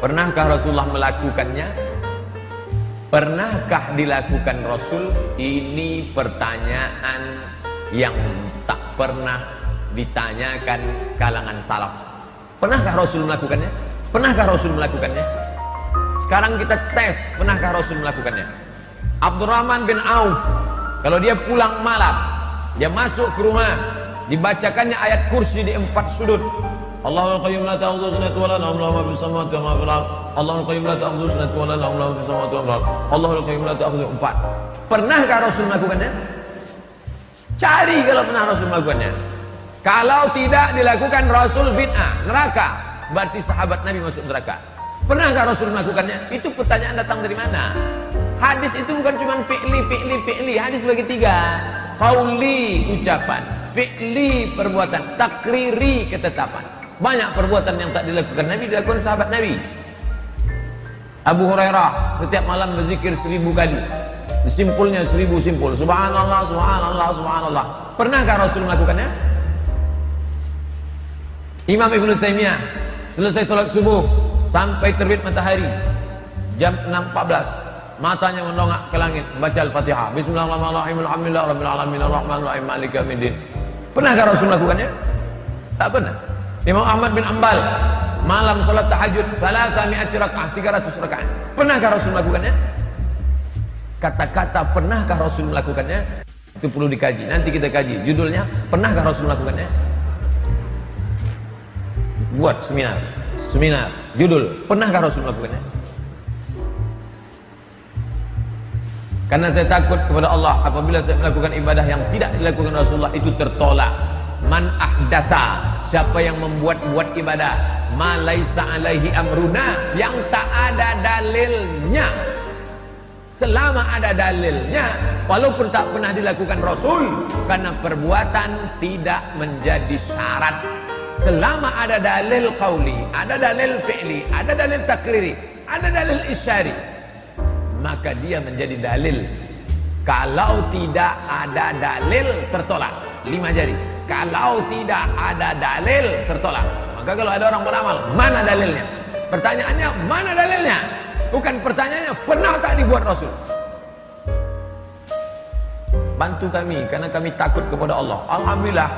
Pernahkah Rasulullah melakukannya? Pernahkah dilakukan Rasul? Ini pertanyaan yang tak pernah ditanyakan kalangan salaf. Pernahkah Rasul melakukannya? Pernahkah Rasul melakukannya? Sekarang kita tes, pernahkah Rasul melakukannya? Abdurrahman bin Auf, kalau dia pulang malam, dia masuk ke rumah, dibacakannya ayat kursi di 4 sudut. Allahul qayyum la ta'khudhuhu sinatun wa la nawm, lahu ma fis samawati wa ma fil ardh. Allahul qayyum la ta'khudhuhu sinatun wa la nawm, lahu ma fis samawati wa ma fil ardh. Allahul qayyum la ta'khudhuhu. 4. Pernahkah Rasul melakukannya? Cari kalau pernah Rasul melakukannya. Kalau tidak dilakukan, Rasul bid'ah, neraka. Berarti sahabat Nabi masuk neraka. Pernahkah Rasul melakukannya? Itu pertanyaan datang dari mana? Hadis itu bukan cuma fi'li. Hadis bagi 3. Qauli, ucapan, fi'li, perbuatan, takriri, ketetapan. Banyak perbuatan yang tak dilakukan Nabi, dilakukan sahabat Nabi. Abu Hurairah setiap malam berzikir 1000 kali. Simpulnya 1000 simpul. Subhanallah, subhanallah, subhanallah. Pernahkah Rasul melakukannya? Imam Ibnu Taimiyah selesai sholat subuh sampai terbit matahari jam 6.14, matanya mendongak ke langit, baca Al-Fatihah. Bismillahirrahmanirrahim. Alhamdulillah rabbil alamin arrahmanir rahim maliki yaumiddin. Pernahkah Rasul melakukannya? Tak pernah. Imam Ahmad bin Ambal malam salat tahajud 300 rakaat, 300 rakaat. Pernahkah Rasul melakukannya? Kata-kata pernahkah Rasul melakukannya itu perlu dikaji. Nanti kita kaji judulnya, pernahkah Rasul melakukannya? Buat seminar judul, pernahkah Rasul melakukannya? Karena saya takut kepada Allah apabila saya melakukan ibadah yang tidak dilakukan Rasulullah, itu tertolak. Man ahdatha, siapa yang membuat-buat ibadah, ma laisa alaihi amruna, yang tak ada dalilnya. Selama ada dalilnya, walaupun tak pernah dilakukan Rasul, karena perbuatan tidak menjadi syarat. Selama ada dalil qauli, ada dalil fi'li, ada dalil takriri, ada dalil isyari, maka dia menjadi dalil. Kalau tidak ada dalil, tertolak. 5 jari. Kalau tidak ada dalil, tertolak. Maka kalau ada orang beramal, mana dalilnya? Pertanyaannya, mana dalilnya? Bukan pertanyaannya, pernah tak dibuat Rasul? Bantu kami, karena kami takut kepada Allah. Alhamdulillah,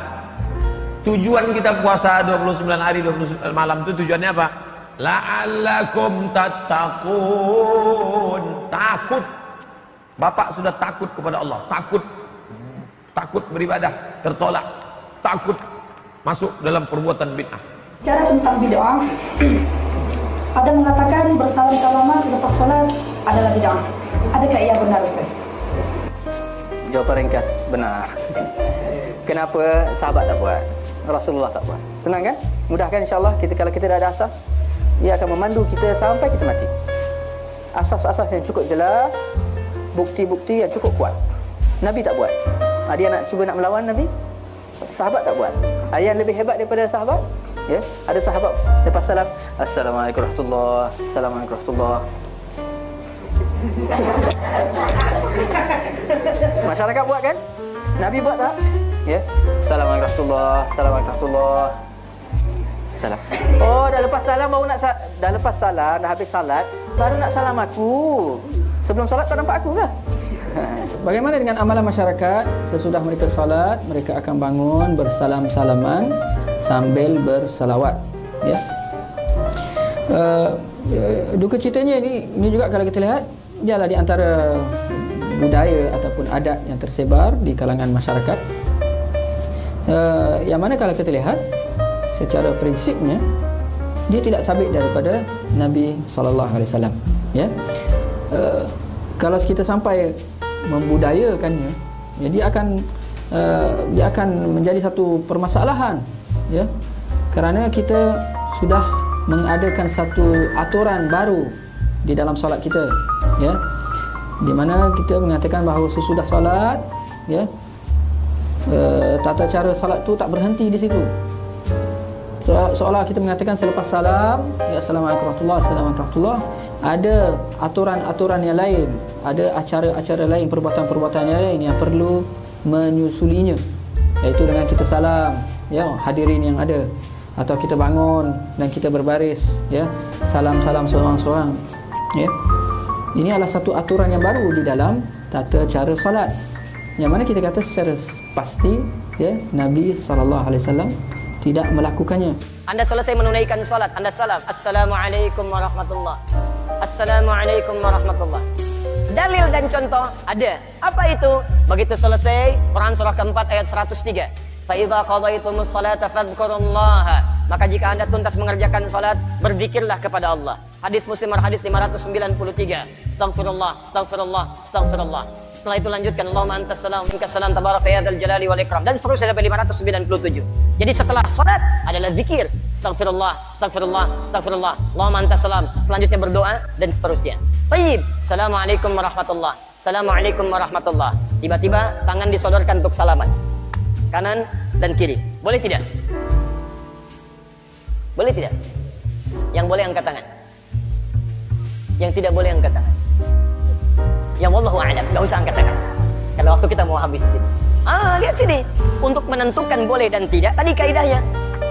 tujuan kita puasa 29 hari 29 malam itu tujuannya apa? La'allakum tattaqun. Takut. Bapak sudah takut kepada Allah, takut beribadah, tertolak, takut masuk dalam perbuatan bid'ah. Cara tentang bid'ah, ada mengatakan bersalam-salaman selepas sholat adalah bid'ah. Adakah ia benar, Ustaz? Jawapan ringkas, benar. Kenapa sahabat tak buat? Rasulullah tak buat. Senang kan? Mudah kan insya-Allah. Kalau kita dah ada asas, ia akan memandu kita sampai kita mati. Asas-asas yang cukup jelas, bukti-bukti yang cukup kuat. Nabi tak buat. Dia nak cuba nak melawan Nabi. Sahabat tak buat. Ada yang lebih hebat daripada sahabat? Ya, ada sahabat lepas salam, Assalamualaikum warahmatullahi, Assalamualaikum warahmatullahi. Masyarakat buat kan? Nabi buat tak? Ya. Assalamualaikum warahmatullahi, Assalamualaikum warahmatullahi. Salam. Oh, dah lepas salam baru nak dah lepas salam, dah habis salat, baru nak salam aku. Sebelum salat tak nampak aku ke? Bagaimana dengan amalan masyarakat? Sesudah mereka salat, mereka akan bangun bersalam-salaman sambil bersalawat, ya. Duka citanya ini juga kalau kita lihat, ialah di antara budaya ataupun adat yang tersebar di kalangan masyarakat, yang mana kalau kita lihat secara prinsipnya dia tidak sabit daripada Nabi SAW, ya. Kalau kita sampai membudayakannya, ya, dia akan menjadi satu permasalahan, ya, kerana kita sudah mengadakan satu aturan baru di dalam solat kita, ya, di mana kita mengatakan bahawa sesudah solat, ya, tata cara solat tu tak berhenti di situ. Seolah kita mengatakan selepas salam, ya, Assalamualaikum warahmatullahi, Assalamualaikum warahmatullahi, ada aturan-aturan yang lain, ada acara-acara lain, perbuatan-perbuatan yang lain yang perlu menyusulinya, iaitu dengan kita salam, ya, hadirin yang ada, atau kita bangun dan kita berbaris, ya, salam-salam seorang-seorang, ya. Ini adalah satu aturan yang baru di dalam tata cara solat, yang mana kita kata secara pasti, ya, Nabi SAW tidak melakukannya. Anda selesai menunaikan salat, Anda salam, Assalamualaikum warahmatullahi, Assalamualaikum warahmatullahi. Dalil dan contoh ada. Apa itu? Begitu selesai, Quran surah keempat ayat 103. Fa idza qadaytumus salata fadhkurullaha. Maka jika Anda tuntas mengerjakan salat, berzikirlah kepada Allah. Hadis Muslim hadis 593. Astaghfirullah, astaghfirullah, astaghfirullah. Setelah itu lanjutkan, Allahumma antas salam, minkas salam, tabaraka ya dzal jalali wal ikram, dan seterusnya sampai 597. Jadi setelah salat adalah zikir, astaghfirullah, astaghfirullah, astaghfirullah, Allahumma antas salam, selanjutnya berdoa dan seterusnya. Baik, Assalamualaikum warahmatullahi, Assalamualaikum warahmatullahi. Tiba-tiba tangan disodorkan untuk salaman, kanan dan kiri. Boleh tidak? Boleh tidak? Yang boleh angkat tangan, yang tidak boleh angkat tangan. Yang wallahu a'lam, enggak usah angkat tangan. Kalau waktu kita mau habis sini. Lihat sini. Untuk menentukan boleh dan tidak, tadi kaidahnya.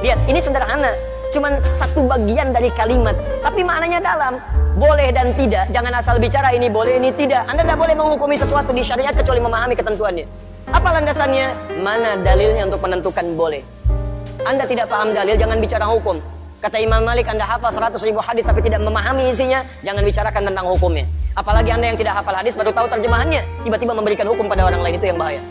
Lihat, ini sederhana. Cuman satu bagian dari kalimat, tapi maknanya dalam. Boleh dan tidak, jangan asal bicara ini boleh, ini tidak. Anda tidak boleh menghukumi sesuatu di syariat kecuali memahami ketentuannya. Apa landasannya? Mana dalilnya untuk menentukan boleh? Anda tidak paham dalil, jangan bicara hukum. Kata Imam Malik, Anda hafal 100.000 hadis tapi tidak memahami isinya, jangan bicarakan tentang hukumnya. Apalagi Anda yang tidak hafal hadis baru tahu terjemahannya, tiba-tiba memberikan hukum pada orang lain, itu yang bahaya.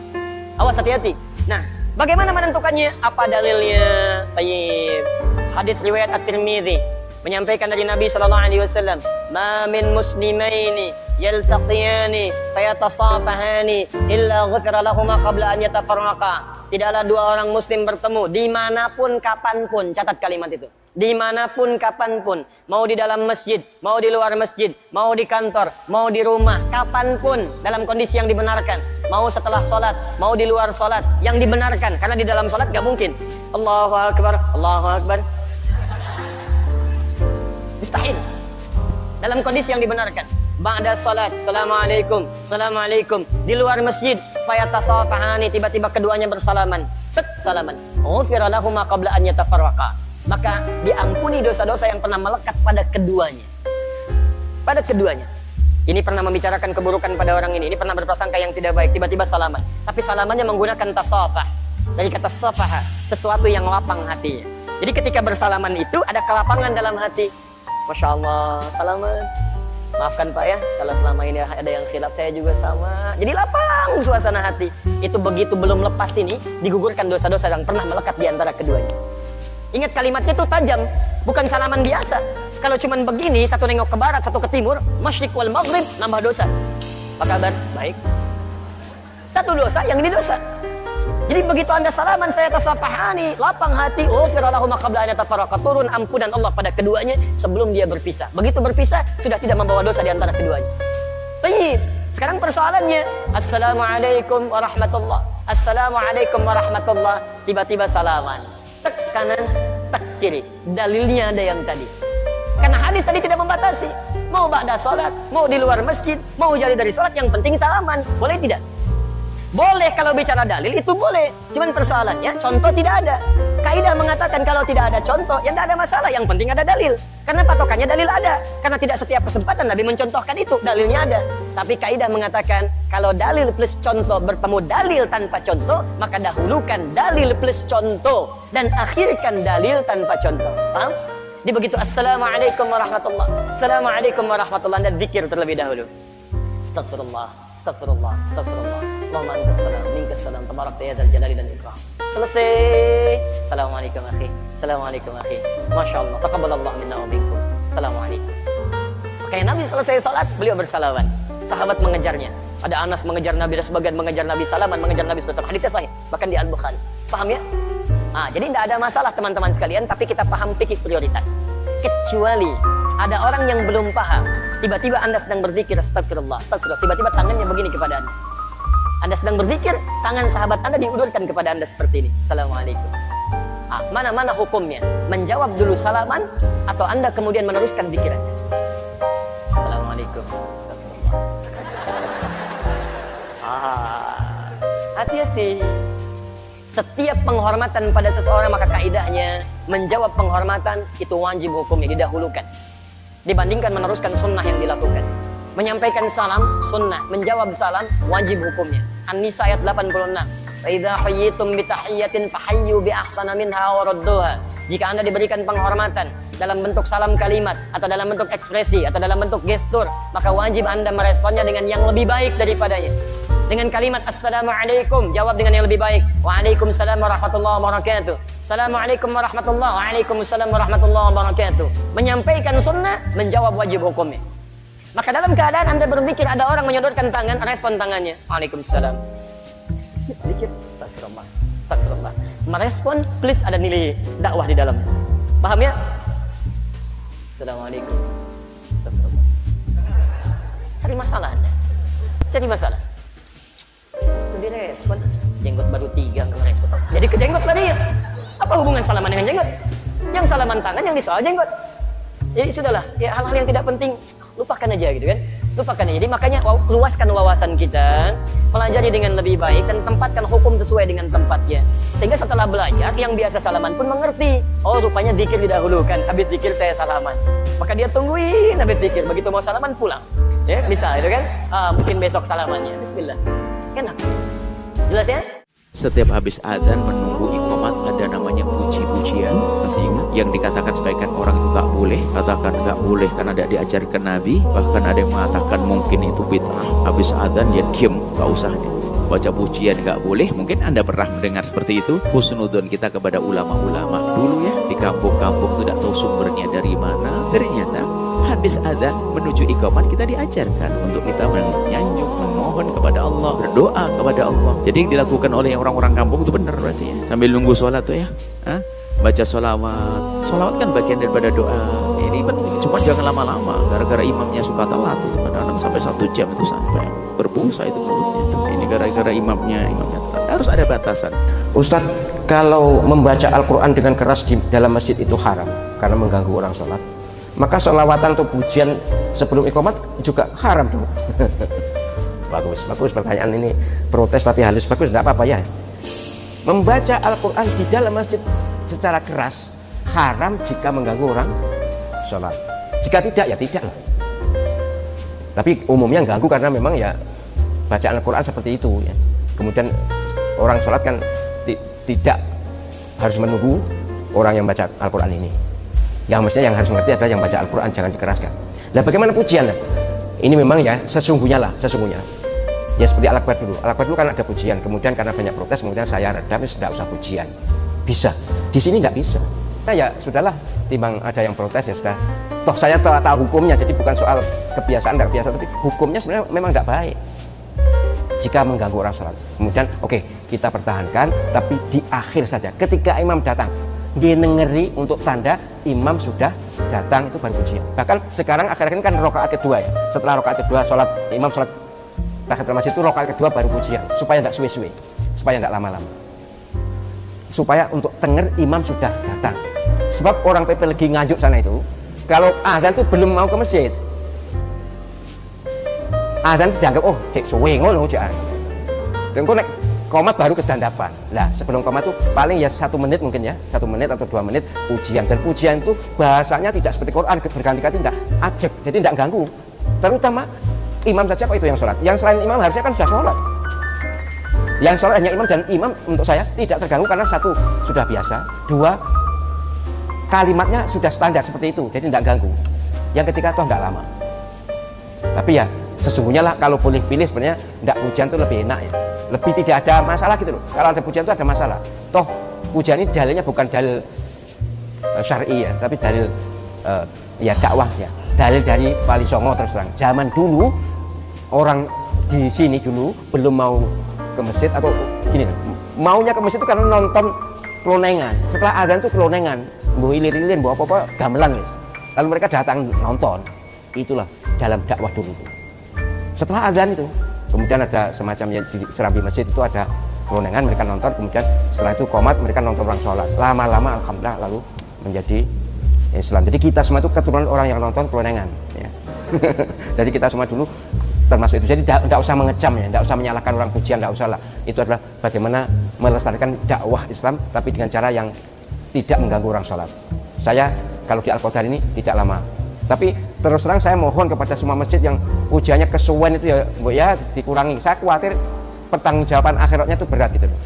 Awas, hati-hati. Nah, bagaimana menentukannya? Apa dalilnya? Tayyib. Hadis riwayat At-Tirmidzi menyampaikan dari Nabi SAW, "Ma min muslimaini yaltaqiyani fayatasafahani illa ghufira lahuma qabla an yatafarraqa." Tidaklah dua orang muslim bertemu dimanapun kapanpun, catat kalimat itu, dimanapun kapanpun, mau di dalam masjid, mau di luar masjid, mau di kantor, mau di rumah, kapanpun, dalam kondisi yang dibenarkan, mau setelah sholat, mau di luar sholat, yang dibenarkan, karena di dalam sholat gak mungkin Allahu Akbar, Allahu Akbar, mustahil. Dalam kondisi yang dibenarkan, ba'da salat, Assalamualaikum, Assalamualaikum. Di luar masjid, fayatasafahani, tiba-tiba keduanya bersalaman, salaman, ghufira lahuma qabla an yatafarraqa. Maka diampuni dosa-dosa yang pernah melekat pada keduanya. Pada keduanya. Ini pernah membicarakan keburukan pada orang ini pernah berprasangka yang tidak baik, tiba-tiba salaman. Tapi salamannya menggunakan tasafah. Dari kata safaha, sesuatu yang lapang hatinya. Jadi ketika bersalaman itu ada kelapangan dalam hati. Masya Allah, salaman. Maafkan Pak ya, kalau selama ini ada yang khilaf, saya juga sama. Jadi lapang suasana hati. Itu begitu belum lepas ini, digugurkan dosa-dosa yang pernah melekat di antara keduanya. Ingat kalimatnya itu tajam, bukan salaman biasa. Kalau cuman begini, satu nengok ke barat, satu ke timur, masyriq wal maghrib, nambah dosa. Apa kabar? Baik. Satu dosa, yang ini dosa. Jadi begitu Anda salaman, saya tasafahani, lapang hati, firalahuma qabla an yatafarraqa, turun ampunan Allah pada keduanya sebelum dia berpisah. Begitu berpisah, sudah tidak membawa dosa di antara keduanya. Baik. Sekarang persoalannya, Assalamualaikum warahmatullahi, Assalamualaikum warahmatullahi. tiba-tiba salaman, tek kanan, tek kiri. Dalilnya ada yang tadi. Karena hadis tadi tidak membatasi. Mau ba'da sholat, mau di luar masjid, mau jauh dari sholat, yang penting salaman. Boleh tidak? Boleh kalau bicara dalil itu boleh. Cuman persoalannya contoh tidak ada. Kaidah mengatakan kalau tidak ada contoh, ya tidak ada masalah. Yang penting ada dalil. Karena patokannya dalil ada. Karena tidak setiap kesempatan Nabi mencontohkan itu. Dalilnya ada. Tapi kaidah mengatakan kalau dalil plus contoh bertemu dalil tanpa contoh, maka dahulukan dalil plus contoh dan akhirkan dalil tanpa contoh. Paham? Dia begitu, assalamualaikum warahmatullah, assalamualaikum warahmatullah, dan zikir terlebih dahulu. Astagfirullah, astagfirullah, astagfirullah. Allahumma antas salam, minkas salam, tabarakta ya dzal jalali dan ikram. Selesai. Assalamualaikum akhi, assalamualaikum akhi. Masya Allah, taqabbalallahu minna wa minkum. Assalamualaikum. Makanya Nabi selesai salat, beliau bersalaman. Sahabat mengejarnya. Ada Anas mengejar Nabi, dan sebagian mengejar Nabi, salaman mengejar Nabi SAW. Hadisnya sahih, bahkan di Al-Bukhari. Paham ya? Jadi tidak ada masalah teman-teman sekalian, tapi kita paham fikih prioritas. Kecuali ada orang yang belum paham, tiba-tiba Anda sedang berzikir, astagfirullah, astagfirullah, tiba-tiba tangannya begini kepada Anda. Anda sedang berzikir, tangan sahabat Anda diulurkan kepada Anda seperti ini. Assalamualaikum. Mana hukumnya? Menjawab dulu salaman atau Anda kemudian meneruskan zikirannya? Assalamualaikum. Astagfirullah. Hati-hati. Setiap penghormatan pada seseorang, maka kaidahnya menjawab penghormatan itu wajib hukumnya didahulukan dibandingkan meneruskan sunnah yang dilakukan. Menyampaikan salam sunnah, menjawab salam wajib hukumnya. An-Nisa ayat 86. Fa idza hayyitum bi tahiyyatin fahayyu bi ahsana minha wa radduha. Jika Anda diberikan penghormatan dalam bentuk salam kalimat atau dalam bentuk ekspresi atau dalam bentuk gestur, maka wajib Anda meresponnya dengan yang lebih baik daripadanya. Dengan kalimat assalamualaikum, jawab dengan yang lebih baik. Waalaikumsalam warahmatullahi wabarakatuh. Assalamualaikum warahmatullahi, waalaikumsalam warahmatullahi wabarakatuh. Menyampaikan sunnah, menjawab wajib hukumnya. Maka dalam keadaan Anda berzikir, ada orang menyodorkan tangan, respon tangannya. Waalaikumsalam. Zikir, astagfirullah, astagfirullah. Merespon, please ada nilai dakwah di dalam. Paham ya? Assalamualaikum. Astagfirullah. Cari masalah Anda. Cari masalah. Direspon, jenggot baru 3 nggak merespon. Jadi ke jenggot lah dia. Apa hubungan salaman dengan jenggot? Yang salaman tangan, yang disoal jenggot. Jadi sudahlah, ya hal-hal yang tidak penting lupakan aja gitu kan. Lupakan aja. Jadi makanya luaskan wawasan kita, pelajari dengan lebih baik dan tempatkan hukum sesuai dengan tempatnya. Sehingga setelah belajar, yang biasa salaman pun mengerti. Oh, rupanya zikir didahulukan. Habis zikir saya salaman. Maka dia tungguin habis zikir. Begitu mau salaman pulang. Ya, bisa itu kan? Mungkin besok salamannya. Bismillah. Enak. Jelas ya? Setiap habis azan menunggu iqamat ada namanya puji-pujian, masih ingat? Yang dikatakan sebagian orang itu gak boleh, katakan gak boleh karena tidak diajarkan Nabi. Bahkan ada yang mengatakan mungkin itu bid'ah. Habis azan ya diem, gak usah baca pujian, gak boleh. Mungkin Anda pernah mendengar seperti itu. Husnudon kita kepada ulama-ulama dulu ya, di kampung-kampung tidak tahu sumbernya dari mana. Ternyata habis azan menuju iqamat kita diajarkan untuk kita menyanyi, memohon kepada Allah, berdoa kepada Allah. Jadi yang dilakukan oleh orang-orang kampung itu benar berarti ya. Sambil nunggu sholat tuh ya, baca sholawat. Sholawat kan bagian daripada doa. Ini penting, cuma jangan lama-lama. Gara-gara imamnya suka telat, kadang-kadang sampai 1 jam itu sampai berbusa itu mulutnya. Ini gara-gara imamnya telat. Harus ada batasan. Ustadz, kalau membaca Al-Quran dengan keras di dalam masjid itu haram karena mengganggu orang sholat. Maka sholawatan atau pujian sebelum iqamat juga haram dong. Bagus pertanyaan ini, protes tapi halus, bagus, tidak apa-apa ya. Membaca Al-Quran di dalam masjid secara keras haram jika mengganggu orang sholat. Jika tidak ya tidak lah. Tapi umumnya ganggu karena memang ya bacaan Al-Quran seperti itu ya. Kemudian orang sholat kan tidak harus menunggu orang yang baca Al-Quran ini. Yang mestinya yang harus mengerti adalah yang baca Al-Quran, jangan dikeraskan. Nah bagaimana pujian? Ini memang ya sesungguhnya. Ya seperti Al-Akbar dulu. Al-Akbar dulu kan ada pujian, kemudian karena banyak protes, kemudian saya redam, tidak usah pujian. Bisa. Di sini nggak bisa. Nah ya sudahlah, timbang ada yang protes ya sudah. Toh saya tahu hukumnya, jadi bukan soal kebiasaan nggak kebiasaan, tapi hukumnya sebenarnya memang nggak baik jika mengganggu orang sholat. Kemudian oke, kita pertahankan, tapi di akhir saja. Ketika imam datang, dia ngeri untuk tanda imam sudah datang, itu baru pujian. Bahkan sekarang akhir-akhir ini kan rakaat kedua ya. Setelah rakaat kedua sholat, imam sholat tahiyatul masjid itu rakaat kedua baru pujian, supaya tidak suwe-suwe, supaya tidak lama-lama. supaya untuk denger imam sudah datang. Sebab orang PP lagi nganjuk sana itu, kalau adzan tuh belum mau ke masjid, adzan dianggap oh cek suwe ngono jangan. Tengko nek komat baru kedandapan. Lah sebelum komat tuh paling ya 1 menit mungkin ya, 1 menit atau 2 menit pujian, dan pujian itu bahasanya tidak seperti Quran berganti-ganti, tidak ajak, jadi tidak ganggu. Terutama imam saja kok itu yang sholat. Yang selain imam harusnya kan sudah sholat. Yang sholat hanya imam, dan imam untuk saya tidak terganggu karena 1 sudah biasa, 2 kalimatnya sudah standar seperti itu, jadi tidak ganggu. Yang ketiga toh tidak lama. Tapi ya sesungguhnya lah kalau boleh pilih sebenarnya tidak pujian itu lebih enak ya, lebih tidak ada masalah gitu loh. Kalau ada pujian itu ada masalah. Toh pujian ini dalilnya bukan dalil syar'i ya, tapi dalil ya dakwah ya, dalil dari Wali Songo. Terus terang zaman dulu orang di sini dulu belum mau ke masjid, atau gini maunya ke masjid itu karena nonton kelonengan. Setelah adzan itu kelonengan, bawa ilir-ilir, bawa apa-apa gamelan nih. Lalu mereka datang nonton. Itulah dalam dakwah dulu. Setelah adzan itu kemudian ada semacam yang di serambi masjid itu ada kelonengan, mereka nonton. Kemudian setelah itu qomat, mereka nonton orang sholat. Lama-lama alhamdulillah lalu menjadi Islam. Jadi kita semua itu keturunan orang yang nonton kelonengan ya. Jadi kita semua dulu termasuk itu. Jadi tidak usah mengecam ya, tidak usah menyalahkan orang pujian, tidak usah lah. Itu adalah bagaimana melestarikan dakwah Islam tapi dengan cara yang tidak mengganggu orang sholat. Saya kalau di Al-Qadar ini tidak lama, tapi terus terang saya mohon kepada semua masjid yang ujiannya kesuwen itu ya dikurangi. Saya khawatir pertanggungjawaban akhiratnya itu berat gitu loh.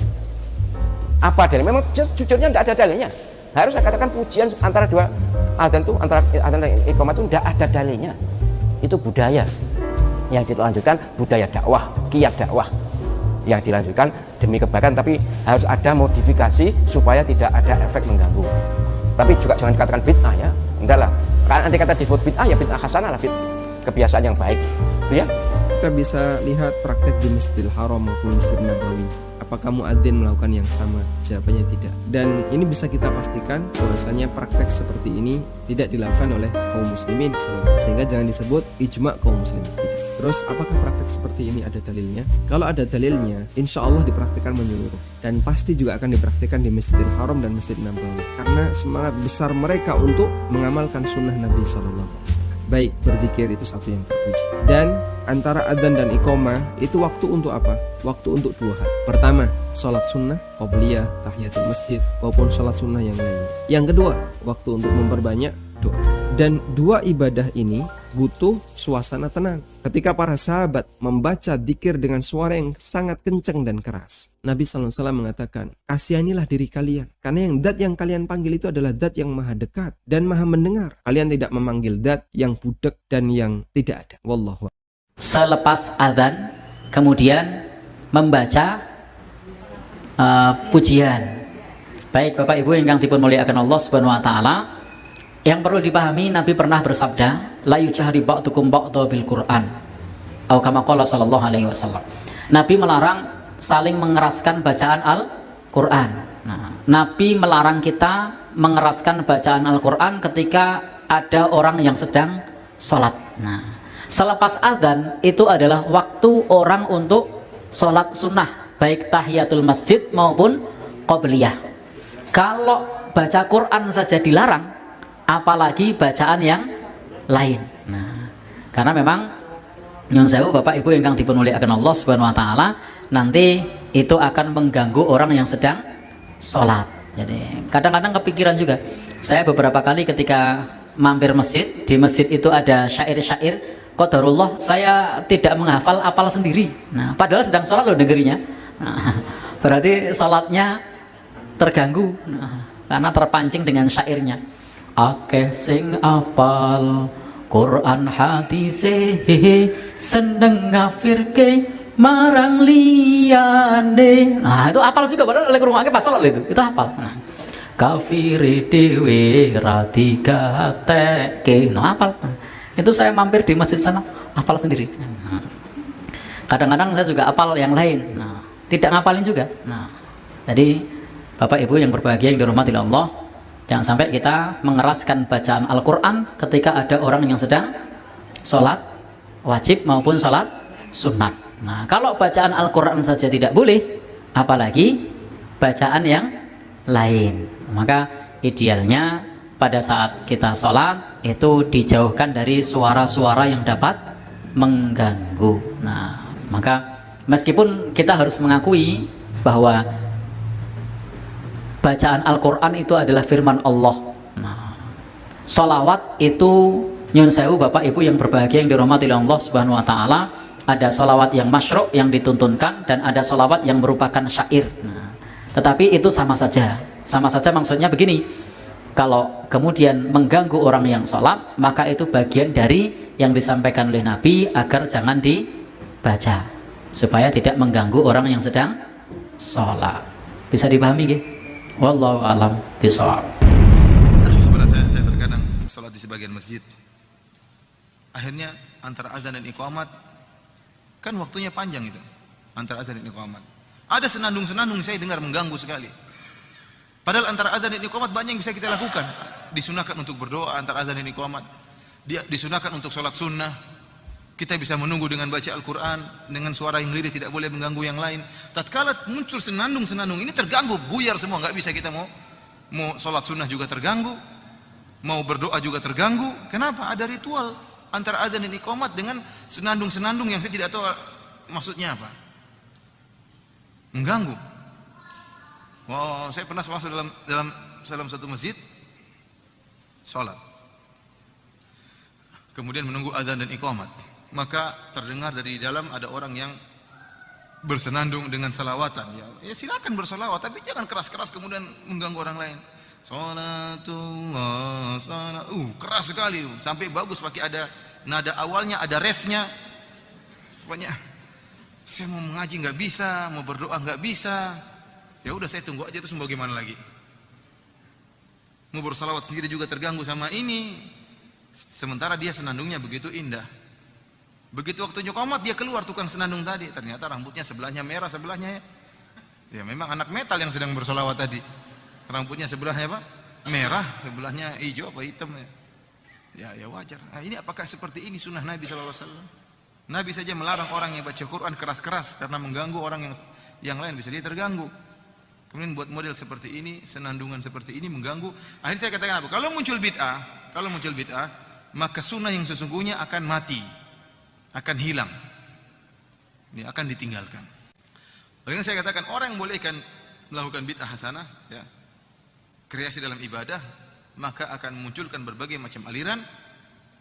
Apa dalilnya? Memang jujurnya tidak ada dalilnya. Harus saya katakan pujian antara 2 adzan itu, antara adzan dan iqamah itu tidak ada dalilnya. Itu budaya yang dilanjutkan, budaya dakwah, kiat dakwah yang dilanjutkan demi kebaikan, tapi harus ada modifikasi supaya tidak ada efek mengganggu. Tapi juga jangan dikatakan bid'ah ya, enggak lah. Karena nanti kata disebut bid'ah ya bid'ah hasanah lah, kebiasaan yang baik, itu ya. Kita bisa lihat praktek di Masjidil Haram maupun Masjid Nabawi. Apakah muadzin melakukan yang sama? Jawabannya tidak. Dan ini bisa kita pastikan bahwasanya praktek seperti ini tidak dilakukan oleh kaum muslimin, sehingga jangan disebut ijma' kaum muslimin. Tidak. Terus apakah praktek seperti ini ada dalilnya? Kalau ada dalilnya, insya Allah dipraktikkan menyeluruh, dan pasti juga akan dipraktikkan di Masjidil Haram dan Masjid Nabawi, karena semangat besar mereka untuk mengamalkan sunnah Nabi SAW. Baik, berzikir itu satu yang terpuji. Dan antara adzan dan iqamah itu waktu untuk apa? Waktu untuk 2 hal. Pertama, sholat sunnah, qobliyah, tahiyatul masjid, maupun sholat sunnah yang lainnya. Yang kedua, waktu untuk memperbanyak doa. Dan 2 ibadah ini butuh suasana tenang. Ketika para sahabat membaca dzikir dengan suara yang sangat kencang dan keras, Nabi SAW mengatakan, kasihanilah diri kalian, karena yang zat yang kalian panggil itu adalah zat yang maha dekat dan maha mendengar. Kalian tidak memanggil zat yang budek dan yang tidak ada. Wallahu a'lam. Selepas adzan kemudian membaca pujian. Baik Bapak Ibu yang dimuliakan Allah Subhanahu wa taala, yang perlu dipahami, Nabi pernah bersabda, la yujahri ba'dukum ba'dha bil Qur'an. Atau kama qala sallallahu alaihi wasallam. Nabi melarang saling mengeraskan bacaan Al-Qur'an. Nah, Nabi melarang kita mengeraskan bacaan Al-Qur'an ketika ada orang yang sedang sholat. Nah, selepas adzan itu adalah waktu orang untuk sholat sunnah, baik tahiyatul masjid maupun qobliyah. Kalau baca Quran saja dilarang, apalagi bacaan yang lain. Nah, karena memang nyun sewu Bapak Ibu yang dimuliakan Allah Subhanahu wa taala, nanti itu akan mengganggu orang yang sedang sholat. Jadi kadang-kadang kepikiran juga. Saya beberapa kali ketika mampir masjid, di masjid itu ada syair-syair, qadarullah saya tidak menghafal, apal sendiri. Nah, padahal sedang sholat loh negerinya. Nah, berarti sholatnya terganggu, karena terpancing dengan syairnya. Akeh sing apal Quran hadise seneng ngafirke marang liyane. Nah, itu apal juga, padahal oleh kurungake pas salat itu apal. Nah, kafire dhewe ra digateke. Nah, apal. Itu saya mampir di masjid sana, apal sendiri. Kadang-kadang saya juga apal yang lain. Nah, tidak ngapalin juga. Nah, jadi Bapak Ibu yang berbahagia yang dirahmati Allah, jangan sampai kita mengeraskan bacaan Al-Quran ketika ada orang yang sedang sholat wajib maupun sholat sunat. Nah, kalau bacaan Al-Quran saja tidak boleh, apalagi bacaan yang lain. Maka idealnya pada saat kita sholat itu dijauhkan dari suara-suara yang dapat mengganggu. Nah, maka meskipun kita harus mengakui bahwa bacaan Al-Quran itu adalah firman Allah. Nah, sholawat itu nyun sewu Bapak Ibu yang berbahagia yang dirahmati oleh Allah Subhanahu wa taala, ada sholawat yang masyru' yang dituntunkan dan ada sholawat yang merupakan syair. Nah, tetapi itu sama saja maksudnya begini, kalau kemudian mengganggu orang yang sholat, maka itu bagian dari yang disampaikan oleh Nabi agar jangan dibaca supaya tidak mengganggu orang yang sedang sholat. Bisa dipahami nggih? Wallahu a'lam bishawab. Sebenarnya saya terkadang sholat di sebagian masjid, akhirnya antara azan dan iqamat kan waktunya panjang itu, antara azan dan iqamat ada senandung-senandung saya dengar mengganggu sekali. Padahal antara azan dan iqamat banyak yang bisa kita lakukan. Disunahkan untuk berdoa antara azan dan iqamat, disunahkan untuk sholat sunnah. Kita bisa menunggu dengan baca Al-Quran dengan suara yang lirih, tidak boleh mengganggu yang lain. Tatkala muncul senandung-senandung ini terganggu, buyar semua, nggak bisa kita mau sholat sunnah juga terganggu, mau berdoa juga terganggu. Kenapa? Ada ritual antara azan dan iqamat dengan senandung-senandung yang saya tidak tahu maksudnya apa. Mengganggu. Wow, saya pernah masuk dalam satu masjid sholat, kemudian menunggu azan dan iqamat, maka terdengar dari dalam ada orang yang bersenandung dengan salawatan. Ya silakan bersalawat, tapi jangan keras-keras kemudian mengganggu orang lain. Salatullah salat, keras sekali, sampai bagus pakai ada nada awalnya, ada refnya. Pokoknya saya mau mengaji nggak bisa, mau berdoa nggak bisa. Ya udah saya tunggu aja, terus mau gimana lagi? Mau bersalawat sendiri juga terganggu sama ini. Sementara dia senandungnya begitu indah. Begitu waktu iqamat dia keluar tukang senandung tadi, ternyata rambutnya sebelahnya merah, sebelahnya ya memang anak metal yang sedang bersalawat tadi. Rambutnya sebelahnya apa? Merah, sebelahnya hijau apa hitam ya. Ya wajar. Nah, ini apakah seperti ini sunnah Nabi SAW? Nabi saja melarang orang yang baca Quran keras-keras karena mengganggu orang yang lain, bisa dia terganggu. Kemudian buat model seperti ini, senandungan seperti ini mengganggu. Akhirnya saya katakan apa? Kalau muncul bid'ah, maka sunnah yang sesungguhnya akan mati, akan hilang, ya, akan ditinggalkan. Oleh karena saya katakan orang yang bolehkan melakukan bid'ah hasanah, ya, kreasi dalam ibadah, maka akan memunculkan berbagai macam aliran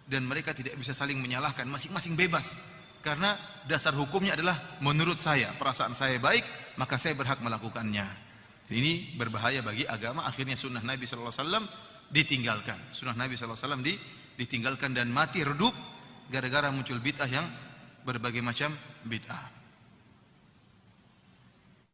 dan mereka tidak bisa saling menyalahkan, masing-masing bebas. Karena dasar hukumnya adalah menurut saya, perasaan saya baik, maka saya berhak melakukannya. Ini berbahaya bagi agama. Akhirnya sunnah Nabi SAW ditinggalkan. Sunnah Nabi SAW ditinggalkan dan mati redup gara-gara muncul bid'ah yang berbagai macam bid'ah.